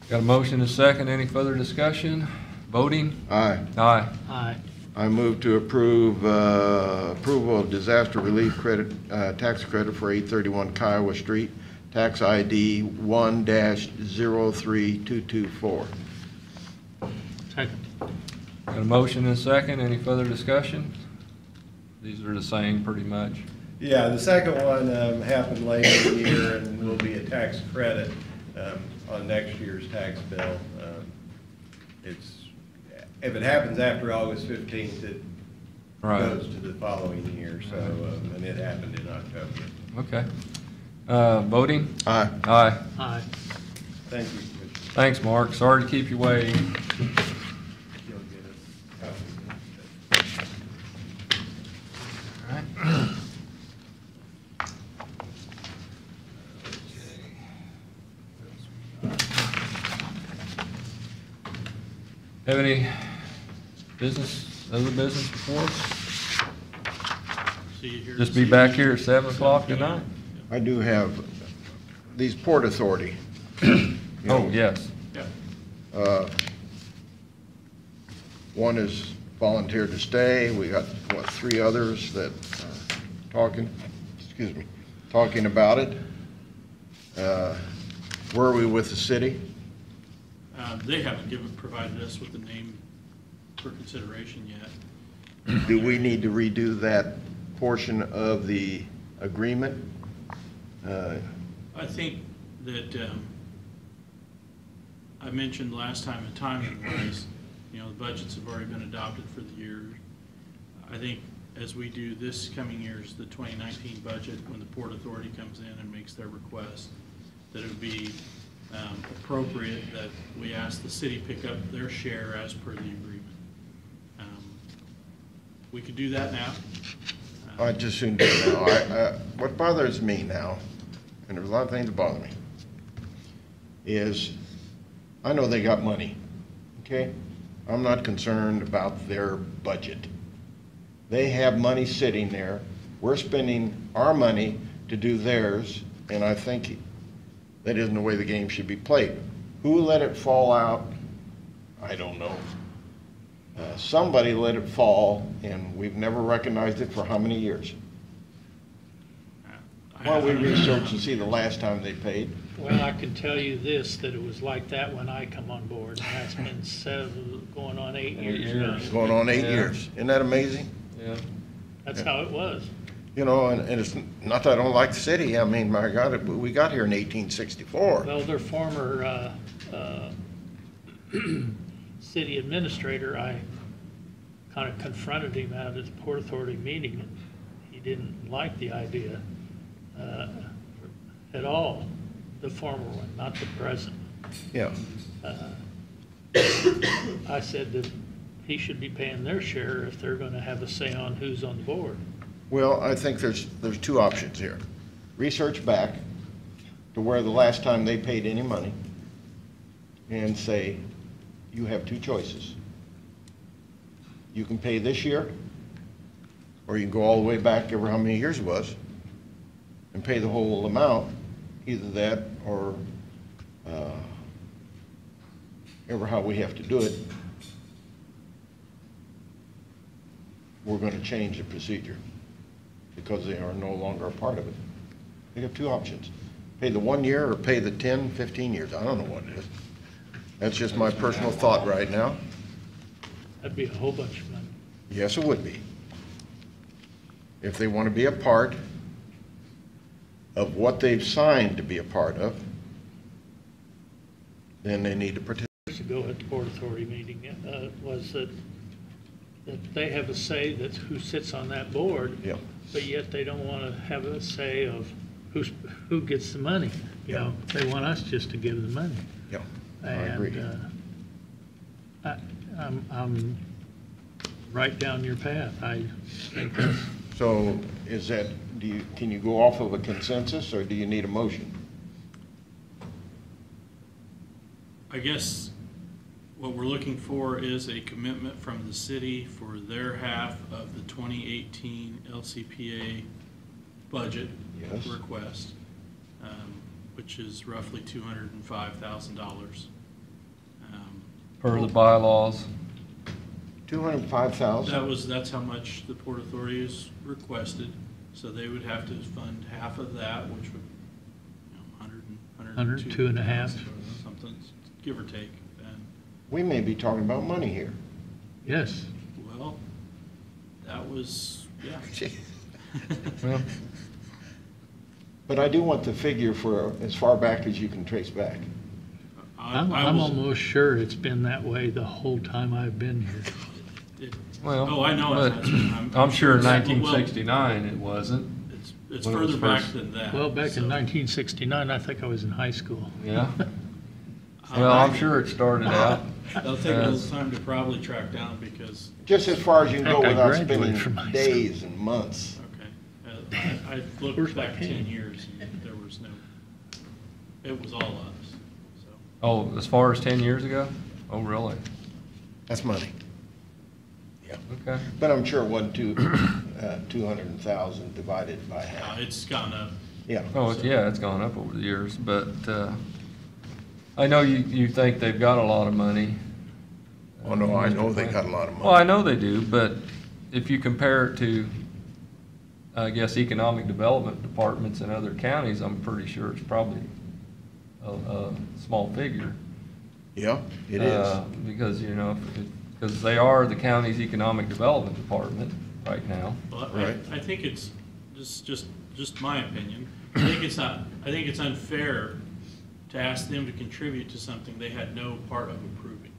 Got a motion and a second. Any further discussion? Voting? Aye. Aye. Aye. I move to approve, approval of disaster relief credit, tax credit for 831 Kiowa Street, tax ID 1-03224. Second. Got a motion and a second. Any further discussion? These are the same pretty much. Yeah, the second one happened later in the year and will be a tax credit on next year's tax bill. If it happens after August 15th, it Right. goes to the following year, so, and it happened in October. Okay. Voting? Aye. Aye. Aye. Thank you, Commissioner. Thanks, Mark. Sorry to keep you waiting. You'll get it. Have any other business before us? See you here. Just this be evening. back here at 7 o'clock tonight? I do have these Port Authority. you Oh, know, yes. Yeah. One is volunteered to stay. We got, what, 3 others that are talking about it. Where are we with the city? They haven't provided us with the name for consideration yet. Do we need to redo that portion of the agreement? I think that, I mentioned last time the timing was, you know, the budgets have already been adopted for the year. I think as we do this coming year's, the 2019 budget, when the Port Authority comes in and makes their request, that it would be appropriate that we ask the city pick up their share as per the agreement. We could do that now. I just soon do it now. What bothers me now, and there's a lot of things that bother me, is I know they got money, okay? I'm not concerned about their budget. They have money sitting there. We're spending our money to do theirs, and I think that isn't the way the game should be played. Who let it fall out? I don't know. Somebody let it fall, and we've never recognized it for how many years? Why don't we research and see the last time they paid? Well, I can tell you this, that it was like that when I come on board, and that's been going on 8 years now. It's going on 8 Yeah. years. Isn't that amazing? Yeah. That's how it was. You know, and it's not that I don't like the city. I mean, my God, we got here in 1864. Well, their former city administrator, I kind of confronted him out at the Port Authority meeting, and he didn't like the idea at all, the former one, not the present. Yeah. I said that he should be paying their share if they're gonna have a say on who's on the board. Well, I think there's two options here. Research back to where the last time they paid any money and say, you have two choices. You can pay this year, or you can go all the way back ever how many years it was and pay the whole amount, either that or ever how we have to do it. We're going to change the procedure because they are no longer a part of it. They have two options. Pay the 1 year or pay the 10, 15 years. I don't know what it is. That's just my personal thought right now. That'd be a whole bunch of money. Yes, it would be. If they want to be a part of what they've signed to be a part of, then they need to participate. Years ago at the Port Authority meeting, was that they have a say that's who sits on that board. Yeah. But yet they don't want to have a say of who gets the money. You know, they want us just to give the money. Yeah, I And agree. I'm right down your path. I think that's, So is that, can you go off of a consensus or do you need a motion? I guess what we're looking for is a commitment from the city for their half of the 2018 LCPA budget Yes. request, which is roughly $205,000. Per the bylaws. 205,000? That's how much the Port Authority has requested, so they would have to fund half of that, which would, 100, 2 and a half. something, give or take. And, We may be talking about money here. yes. well, that was, yeah. Well, But I do want the figure for as far back as you can trace back. I'm almost sure it's been that way the whole time I've been here. well, Oh, I know it but has. I'm sure in well, 1969 it wasn't. It's when it was further back first- than that. Well, back so, in 1969, I think I was in high school. Yeah. Well, I'm sure it started out. It'll take a little time to probably track down because, Just as far as you can go I without graduated from high spending school. days and months. okay, I Where's looked my back pen? 10 years and there was no, it was all us, so. Oh, as far as 10 years ago? Oh, really? That's money. Yeah. Okay. But I'm sure it wasn't 200,000 divided by half. It's gone up. Yeah. Oh, yeah, it's gone up over the years, but I know you think they've got a lot of money. Oh, no, I know they got a lot of money. Well, I know they do, but if you compare it to, I guess, economic development departments in other counties, I'm pretty sure it's probably a small figure. Yeah, it is. Because, because they are the county's economic development department right now. Well, Right. I think it's just my opinion. I think it's unfair to ask them to contribute to something they had no part of approving.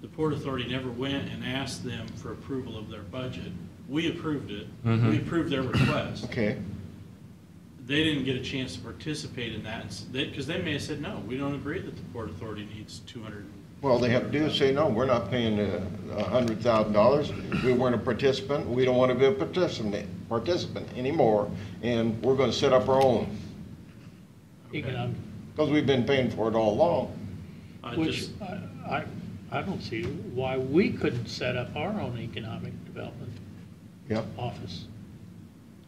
The Port Authority never went and asked them for approval of their budget. We approved it. Mhm. We approved their request. Okay, They didn't get a chance to participate in that because they may have said, no, we don't agree that the Port Authority needs 200. well, they have to do is say, no, we're not paying $100,000. We weren't a participant. We don't want to be a participant anymore, and we're going to set up our own, Economic, because we've been paying for it all along. which I don't see why we couldn't set up our own economic development Yeah, office.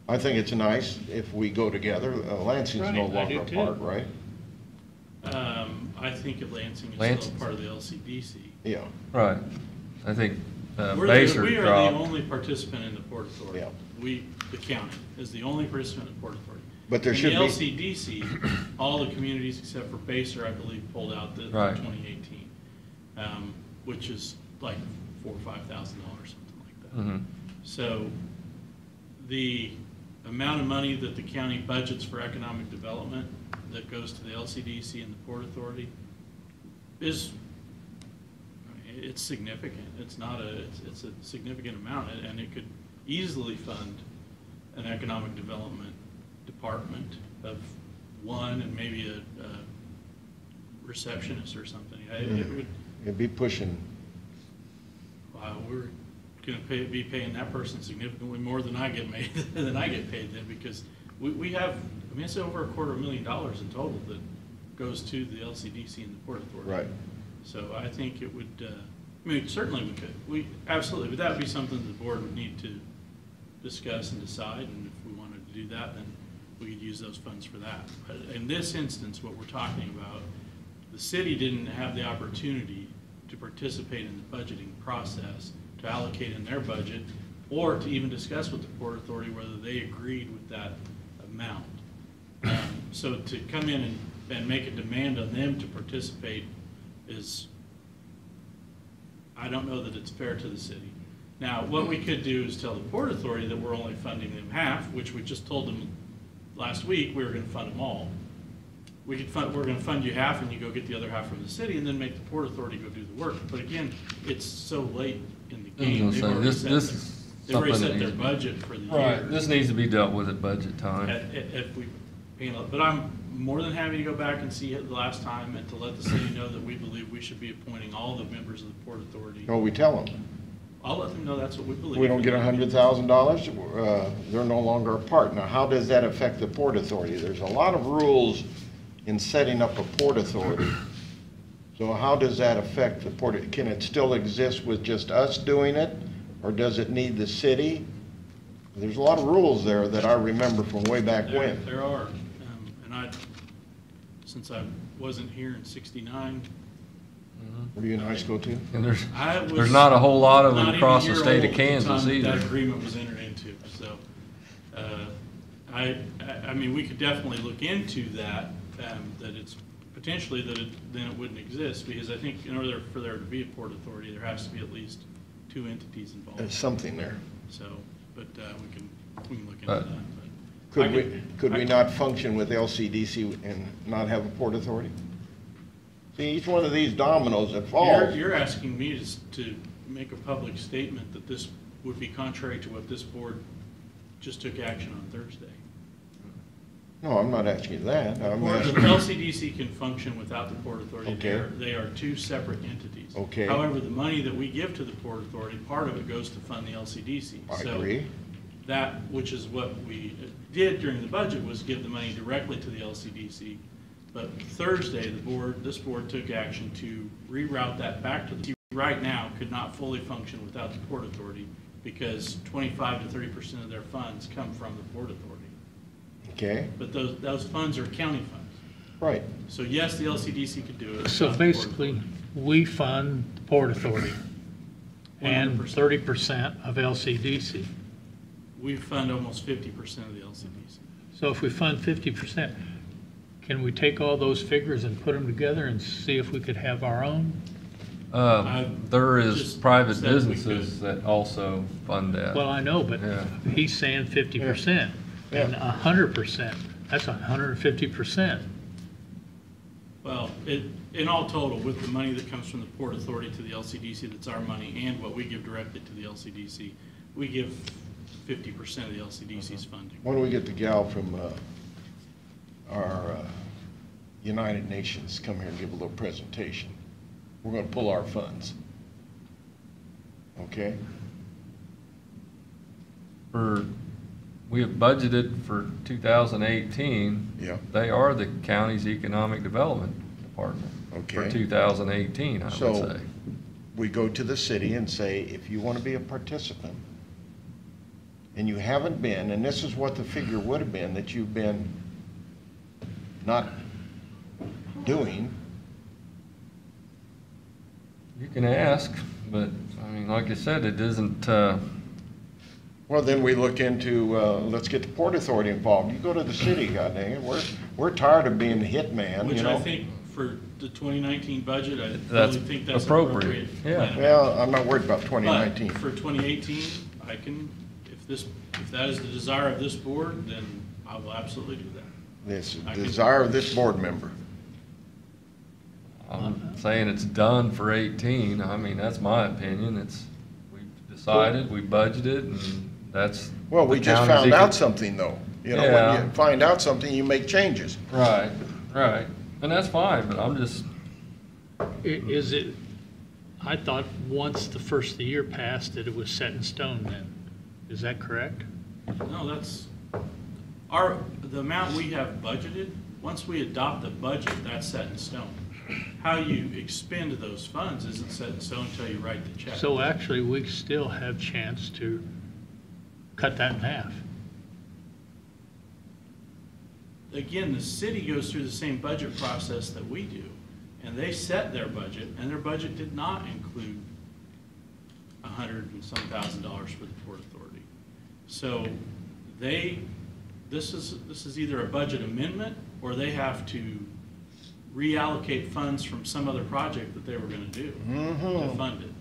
I think it's nice if we go together. Lansing's no Right, I do longer too. apart, right? I think Lansing is Lansing. still part of the LCDC. Yeah, Right. I think We Baser are the dropped. only participant in the Port Authority. Yeah. The county is the only participant in the Port Authority. But there In should the be- LCDC, all the communities except for Baser, I believe, pulled out the Right. 2018, which is like $4,000 or $5,000, something like that. Mhm. So the amount of money that the county budgets for economic development that goes to the LCDC and the Port Authority is, it's significant. It's not it's a significant amount, and it could easily fund an economic development department of one and maybe a receptionist or something. It would, It'd be pushing, we're gonna be paying that person significantly more than I get paid then, because we have, I mean, it's over $250,000 in total that goes to the LCDC and the Port Authority. right. So I think it would, I mean, certainly we could. Absolutely, but that would be something the board would need to discuss and decide, and if we wanted to do that, then we could use those funds for that. But in this instance, what we're talking about, the city didn't have the opportunity to participate in the budgeting process, to allocate in their budget, or to even discuss with the Port Authority whether they agreed with that amount. So to come in and make a demand on them to participate is, I don't know that it's fair to the city. Now, what we could do is tell the Port Authority that we're only funding them half, which we just told them last week we were gonna fund them all. We're gonna fund you half and you go get the other half from the city, and then make the Port Authority go do the work. But again, it's so late in the game. They've already set their budget for the year. Right, this needs to be dealt with at budget time. If we, but I'm more than happy to go back and see it the last time and to let the city know that we believe we should be appointing all the members of the Port Authority. No, we tell them. I'll let them know that's what we believe. We don't get $100,000, they're no longer a part. Now, how does that affect the Port Authority? There's a lot of rules in setting up a Port Authority. So how does that affect the Port? Can it still exist with just us doing it, or does it need the city? There's a lot of rules there that I remember from way back when. There are, and since I wasn't here in '69. Were you in high school too? And there's not a whole lot of them across the state of Kansas either. That agreement was entered into, so, I mean, we could definitely look into that, that it's potentially then it wouldn't exist, because I think in order for there to be a Port Authority, there has to be at least 2 entities involved. There's something there. So, but we can look into that. Could we not function with LCDC and not have a Port Authority? See, each one of these dominoes that falls. You're asking me to make a public statement that this would be contrary to what this board just took action on Thursday. No, I'm not asking you that. I'm The asking, LCDC can function without the Port Authority. Okay. They are 2 separate entities. Okay. However, the money that we give to the Port Authority, part of it goes to fund the LCDC. I agree. That, which is what we did during the budget, was give the money directly to the LCDC. But Thursday, this board took action to reroute that back to the, right now could not fully function without the Port Authority, because 25 to 30% of their funds come from the Port Authority. okay, But those funds are county funds. right. So yes, the LCDC could do it. So without the Port basically, Authority. we fund the Port Authority and 100%. 30% of LCDC. We fund almost 50% of the LCDC. So if we fund 50%, can we take all those figures and put them together and see if we could have our own? There is just private said we businesses that also fund that. Well, I know, but Yeah. he's saying 50% and 100%. That's 150%. Well, in all total, with the money that comes from the Port Authority to the LCDC, that's our money, and what we give directly to the LCDC, we give 50% of the LCDC's funding. When do we get the gal from our United Nations come here and give a little presentation? We're going to pull our funds. Okay? We have budgeted for 2018. Yeah. They are the county's economic development department for Okay. 2018, I would So say. we go to the city and say, if you want to be a participant, and you haven't been, and this is what the figure would have been, that you've been not doing. You can ask, but, I mean, like I said, it isn't, Well, then we look into, let's get the Port Authority involved. You go to the city, god dang it. We're tired of being the hit man, Which you know? I think for the 2019 budget, I That's really think that's appropriate, appropriate. yeah. plan. Well, I'm not worried about But 2019. for 2018, I can, if that is the desire of this board, then I will absolutely do that. This I can- desire of this board member. I'm saying it's done for 18. I mean, that's my opinion. We've decided, we budgeted, and that's. Well, we the just county's found out something, though. You know, when Yeah. you find out something, you make changes. Right, right. And that's fine, but I'm just, Is it, I thought once the first of the year passed that it was set in stone then. Is that correct? No, that's, the amount we have budgeted, once we adopt the budget, that's set in stone. How you expend those funds isn't set in stone until you write the check. So actually, we still have chance to cut that in half. Again, the city goes through the same budget process that we do, and they set their budget, and their budget did not include $100 and some thousand for the Port Authority. So this is either a budget amendment, or they have to reallocate funds from some other project that they were gonna do to fund it.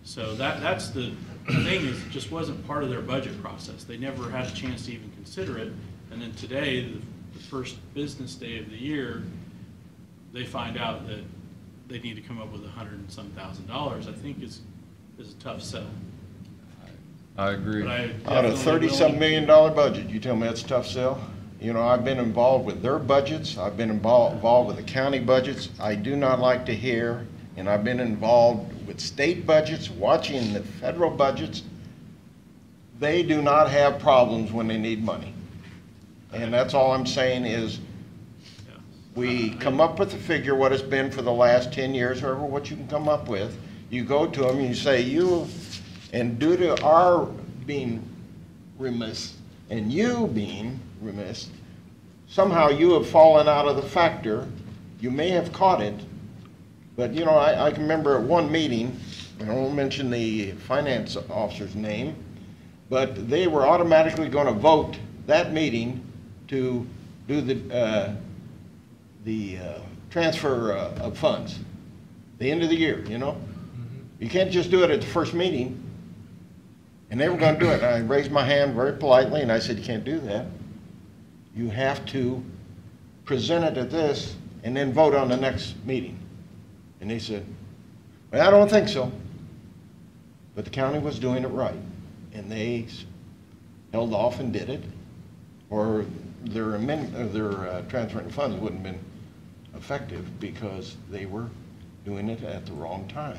So that's the thing, is it just wasn't part of their budget process. They never had a chance to even consider it, and then today, the first business day of the year, they find out that they need to come up with $100 and some thousand, I think is a tough sell. I agree. But I Out of definitely $30-some willing- million budget, you tell me that's a tough sell? You know, I've been involved with their budgets, I've been involved with the county budgets. I do not like to hear, and I've been involved with state budgets, watching the federal budgets. They do not have problems when they need money. And that's all I'm saying is, Yeah. we come up with a figure, what it's been for the last 10 years, however, what you can come up with. You go to them and you say, and due to our being remiss, and you being remiss, somehow you have fallen out of the factor. You may have caught it, but you know, I can remember at one meeting, I won't mention the finance officer's name, but they were automatically going to vote that meeting to do the transfer of funds, the end of the year, you know? You can't just do it at the first meeting. And they were going to do it. And I raised my hand very politely, and I said, you can't do that. You have to present it at this and then vote on the next meeting. And they said, well, I don't think so. But the county was doing it right. And they held off and did it, or their transferring funds wouldn't have been effective because they were doing it at the wrong time.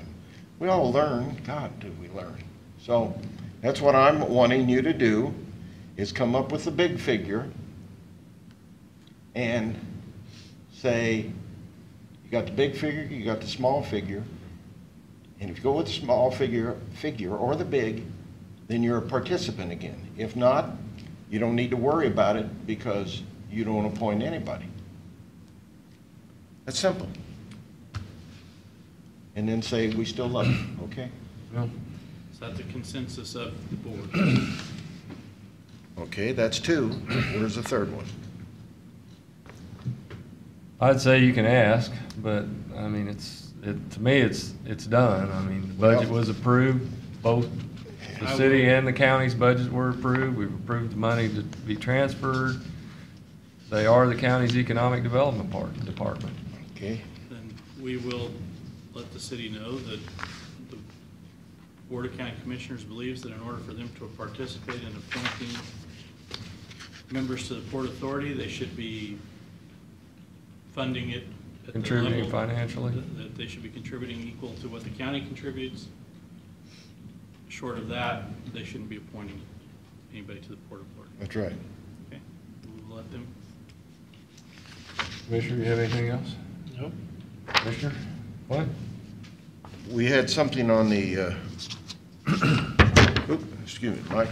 We all learn. God, did we learn. So that's what I'm wanting you to do, is come up with a big figure and say, you got the big figure, you got the small figure, and if you go with the small figure or the big, then you're a participant again. If not, you don't need to worry about it because you don't appoint anybody. That's simple. And then say, we still love you, okay? well, Is that the consensus of the board? Okay, that's two. Where's the third one? I'd say you can ask, but I mean, to me, it's done. I mean, the budget was approved, both the city and the county's budgets were approved. We've approved the money to be transferred. They are the county's economic development department. Okay, Then we will let the city know that the Board of County Commissioners believes that in order for them to participate in appointing members to the Port Authority, they should be funding it at the Contributing level financially. that they should be contributing equal to what the county contributes. Short of that, they shouldn't be appointing anybody to the Port Authority. that's right. Okay? We'll let them. Commissioner, you have anything else? Nope. Commissioner, what? We had something on the, excuse me, Mike.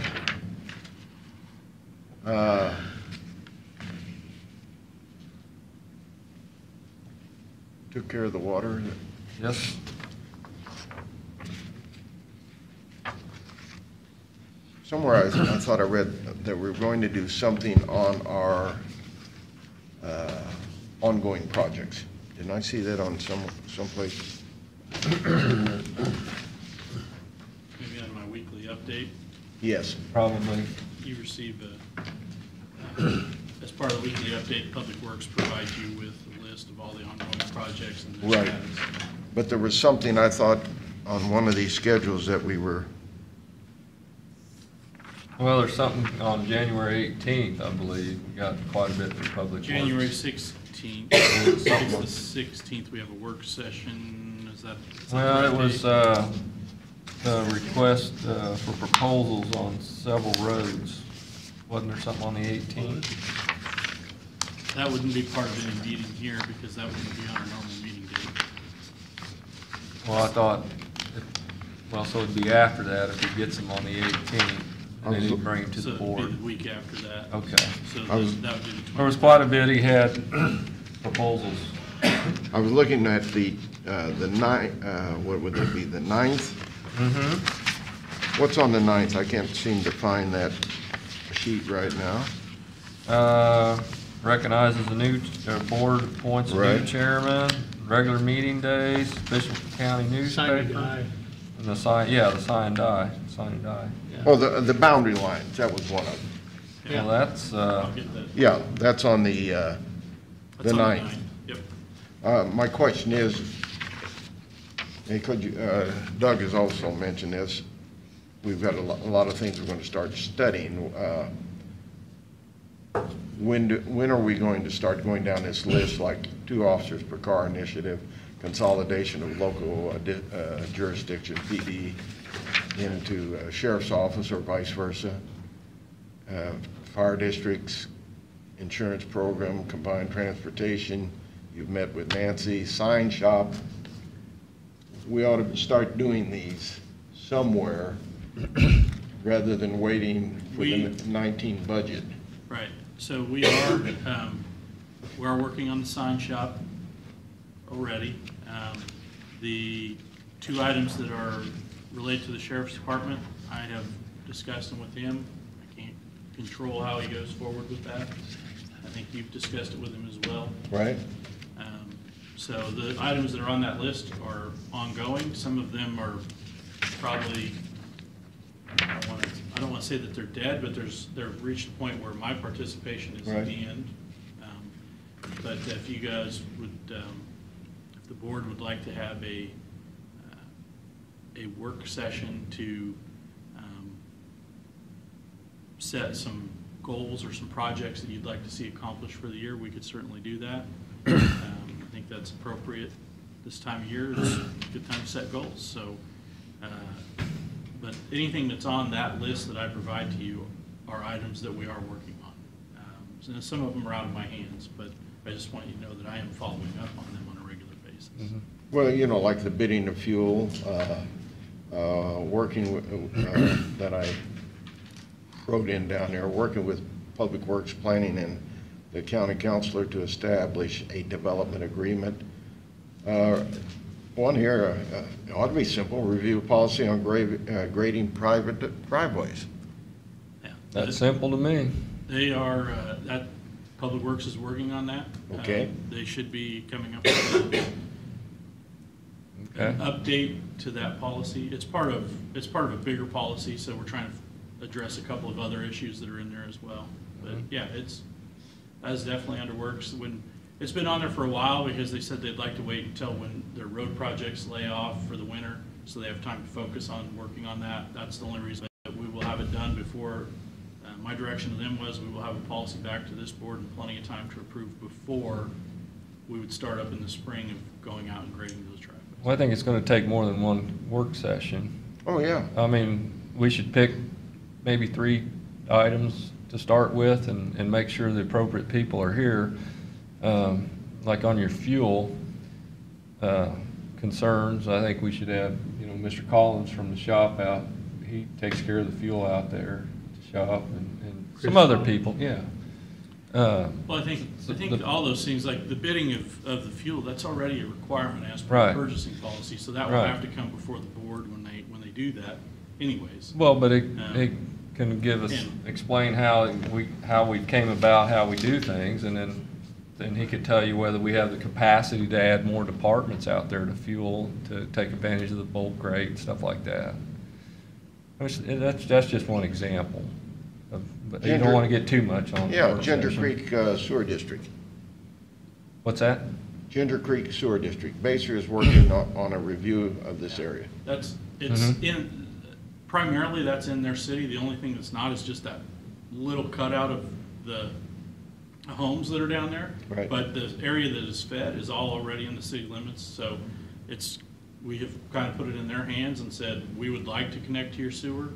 Took care of the water. Yes. Somewhere I thought I read that we're going to do something on our ongoing projects. Didn't I see that on someplace? Maybe on my weekly update, Yes. Probably. you receive as part of the weekly update, Public Works provides you with a list list of all the ongoing projects and their Right. status. But there was something I thought on one of these schedules that we were, Well, there's something on January 18th, I believe. We got quite a bit for public works. January 16th, it's the 16th, we have a work session, is that? Well, it was, date? the request, for proposals on several roads. Wasn't there something on the 18th? That wouldn't be part of any meeting here, because that wouldn't be on our normal meeting date. Well, I thought, well, so it'd be after that if he gets them on the 18th, and then he'd bring them to So the it'd be board. the week after that. Okay. So I was- that would be the 20th. There was quite a bit. He had proposals. I was looking at the what would it be, the 9th? Mm-hmm. What's on the 9th? I can't seem to find that sheet right now. Recognizes the new, board appoints a new Right. chairman, regular meeting days, official county Sign and newspaper. die. And the sign, yeah, the sign and die, sign and die. Oh, the boundary lines, that was one of them. Yeah. Well, that's, I'll get that. Yeah, that's on the That's on 9th. Yep. My question is, and could you, Doug has also mentioned this, we've got a lot of things we're going to start studying. When are we going to start going down this list, like 2 officers per car initiative, consolidation of local jurisdiction, PD, into sheriff's office or vice versa? Fire districts, insurance program, combined transportation, you've met with Nancy, sign shop. We ought to start doing these somewhere rather than waiting for the 19 budget. Right, so we are working on the sign shop already. The 2 items that are related to the sheriff's department, I have discussed them with him. I can't control how he goes forward with that. I think you've discussed it with him as well. Right? So the items that are on that list are ongoing. Some of them are probably, I don't want to say that they're dead, but they've reached a point where my participation is at the end. But if you guys would, if the board would like to have a work session to set some goals or some projects that you'd like to see accomplished for the year, we could certainly do that. I think that's appropriate. This time of year is a good time to set goals. So, but anything that's on that list that I provide to you are items that we are working on. So some of them are out of my hands, but I just want you to know that I am following up on them on a regular basis. Mm-hmm. Well, you know, like the bidding of fuel, working with, that I wrote in down there, working with Public Works Planning and the county councilor to establish a development agreement. One here, it ought to be simple, review policy on grading private driveways. Yeah. that's simple to me. They are, that, Public Works is working on that. Okay. They should be coming up with Okay. an update to that policy. It's part of a bigger policy, so we're trying to address a couple of other issues that are in there as well. But yeah, that's definitely under works. It's been on there for a while because they said they'd like to wait until when their road projects lay off for the winter, so they have time to focus on working on that. That's the only reason that we will have it done before. My direction to them was we will have a policy back to this board and plenty of time to approve before we would start up in the spring of going out and grading those driveways. Well, I think it's going to take more than one work session. Oh, yeah. I mean, we should pick maybe 3 items to start with and make sure the appropriate people are here. Like on your fuel concerns, I think we should have, Mr. Collins from the shop out. He takes care of the fuel out there at the shop and some other people, yeah. Well, I think all those things, like the bidding of the fuel, that's already a requirement as per Right. the purchasing policy, so that will Right. have to come before the board when they do that anyways. Well, but it can give us, And- explain how we came about, how we do things, and then he could tell you whether we have the capacity to add more departments out there to fuel, to take advantage of the bulk rate, stuff like that. That's just one example. But you don't want to get too much on. Yeah, work Ginger session. Creek Sewer District. What's that? Ginger Creek Sewer District. Baser is working on a review of this area. It's Mhm. in, primarily that's in their city. The only thing that's not is just that little cutout of the homes that are down there. Right. But the area that is fed is all already in the city limits, so we have kind of put it in their hands and said, we would like to connect to your sewer.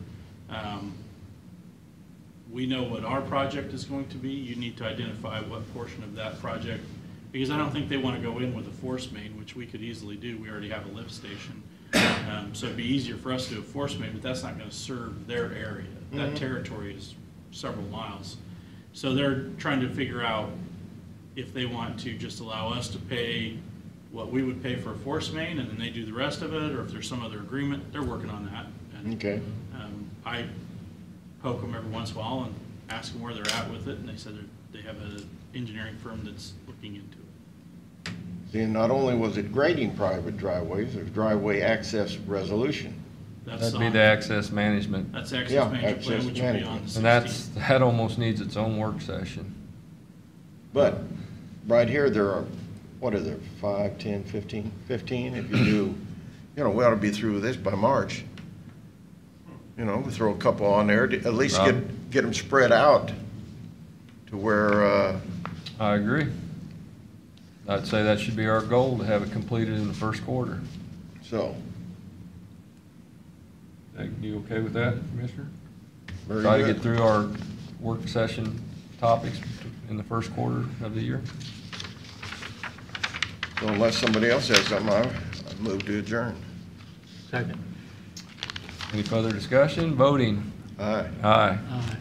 We know what our project is going to be. You need to identify what portion of that project, because I don't think they want to go in with a force main, which we could easily do. We already have a lift station. So it'd be easier for us to do a force main, but that's not going to serve their area. That territory is several miles. So they're trying to figure out if they want to just allow us to pay what we would pay for a force main, and then they do the rest of it, or if there's some other agreement. They're working on that. And, Okay. I poke them every once in a while and ask them where they're at with it, and they said they have an engineering firm that's looking into it. See, not only was it grading private driveways, there's driveway access resolution. That's That'd be on- the access management. That's access Yeah, management plan, access which will be on the management. 16th. And that almost needs its own work session. But right here, there are, what are there, 5, 10, 15? 15, if you do, we ought to be through with this by March. We throw a couple on there, to at least Rob? get them spread out to where, I agree. I'd say that should be our goal, to have it completed in the first quarter. so. You okay with that, Commissioner? Very Try to good. get through our work session topics in the first quarter of the year. So unless somebody else has something, I move to adjourn. Second. Any further discussion? Voting? Aye. Aye. Aye.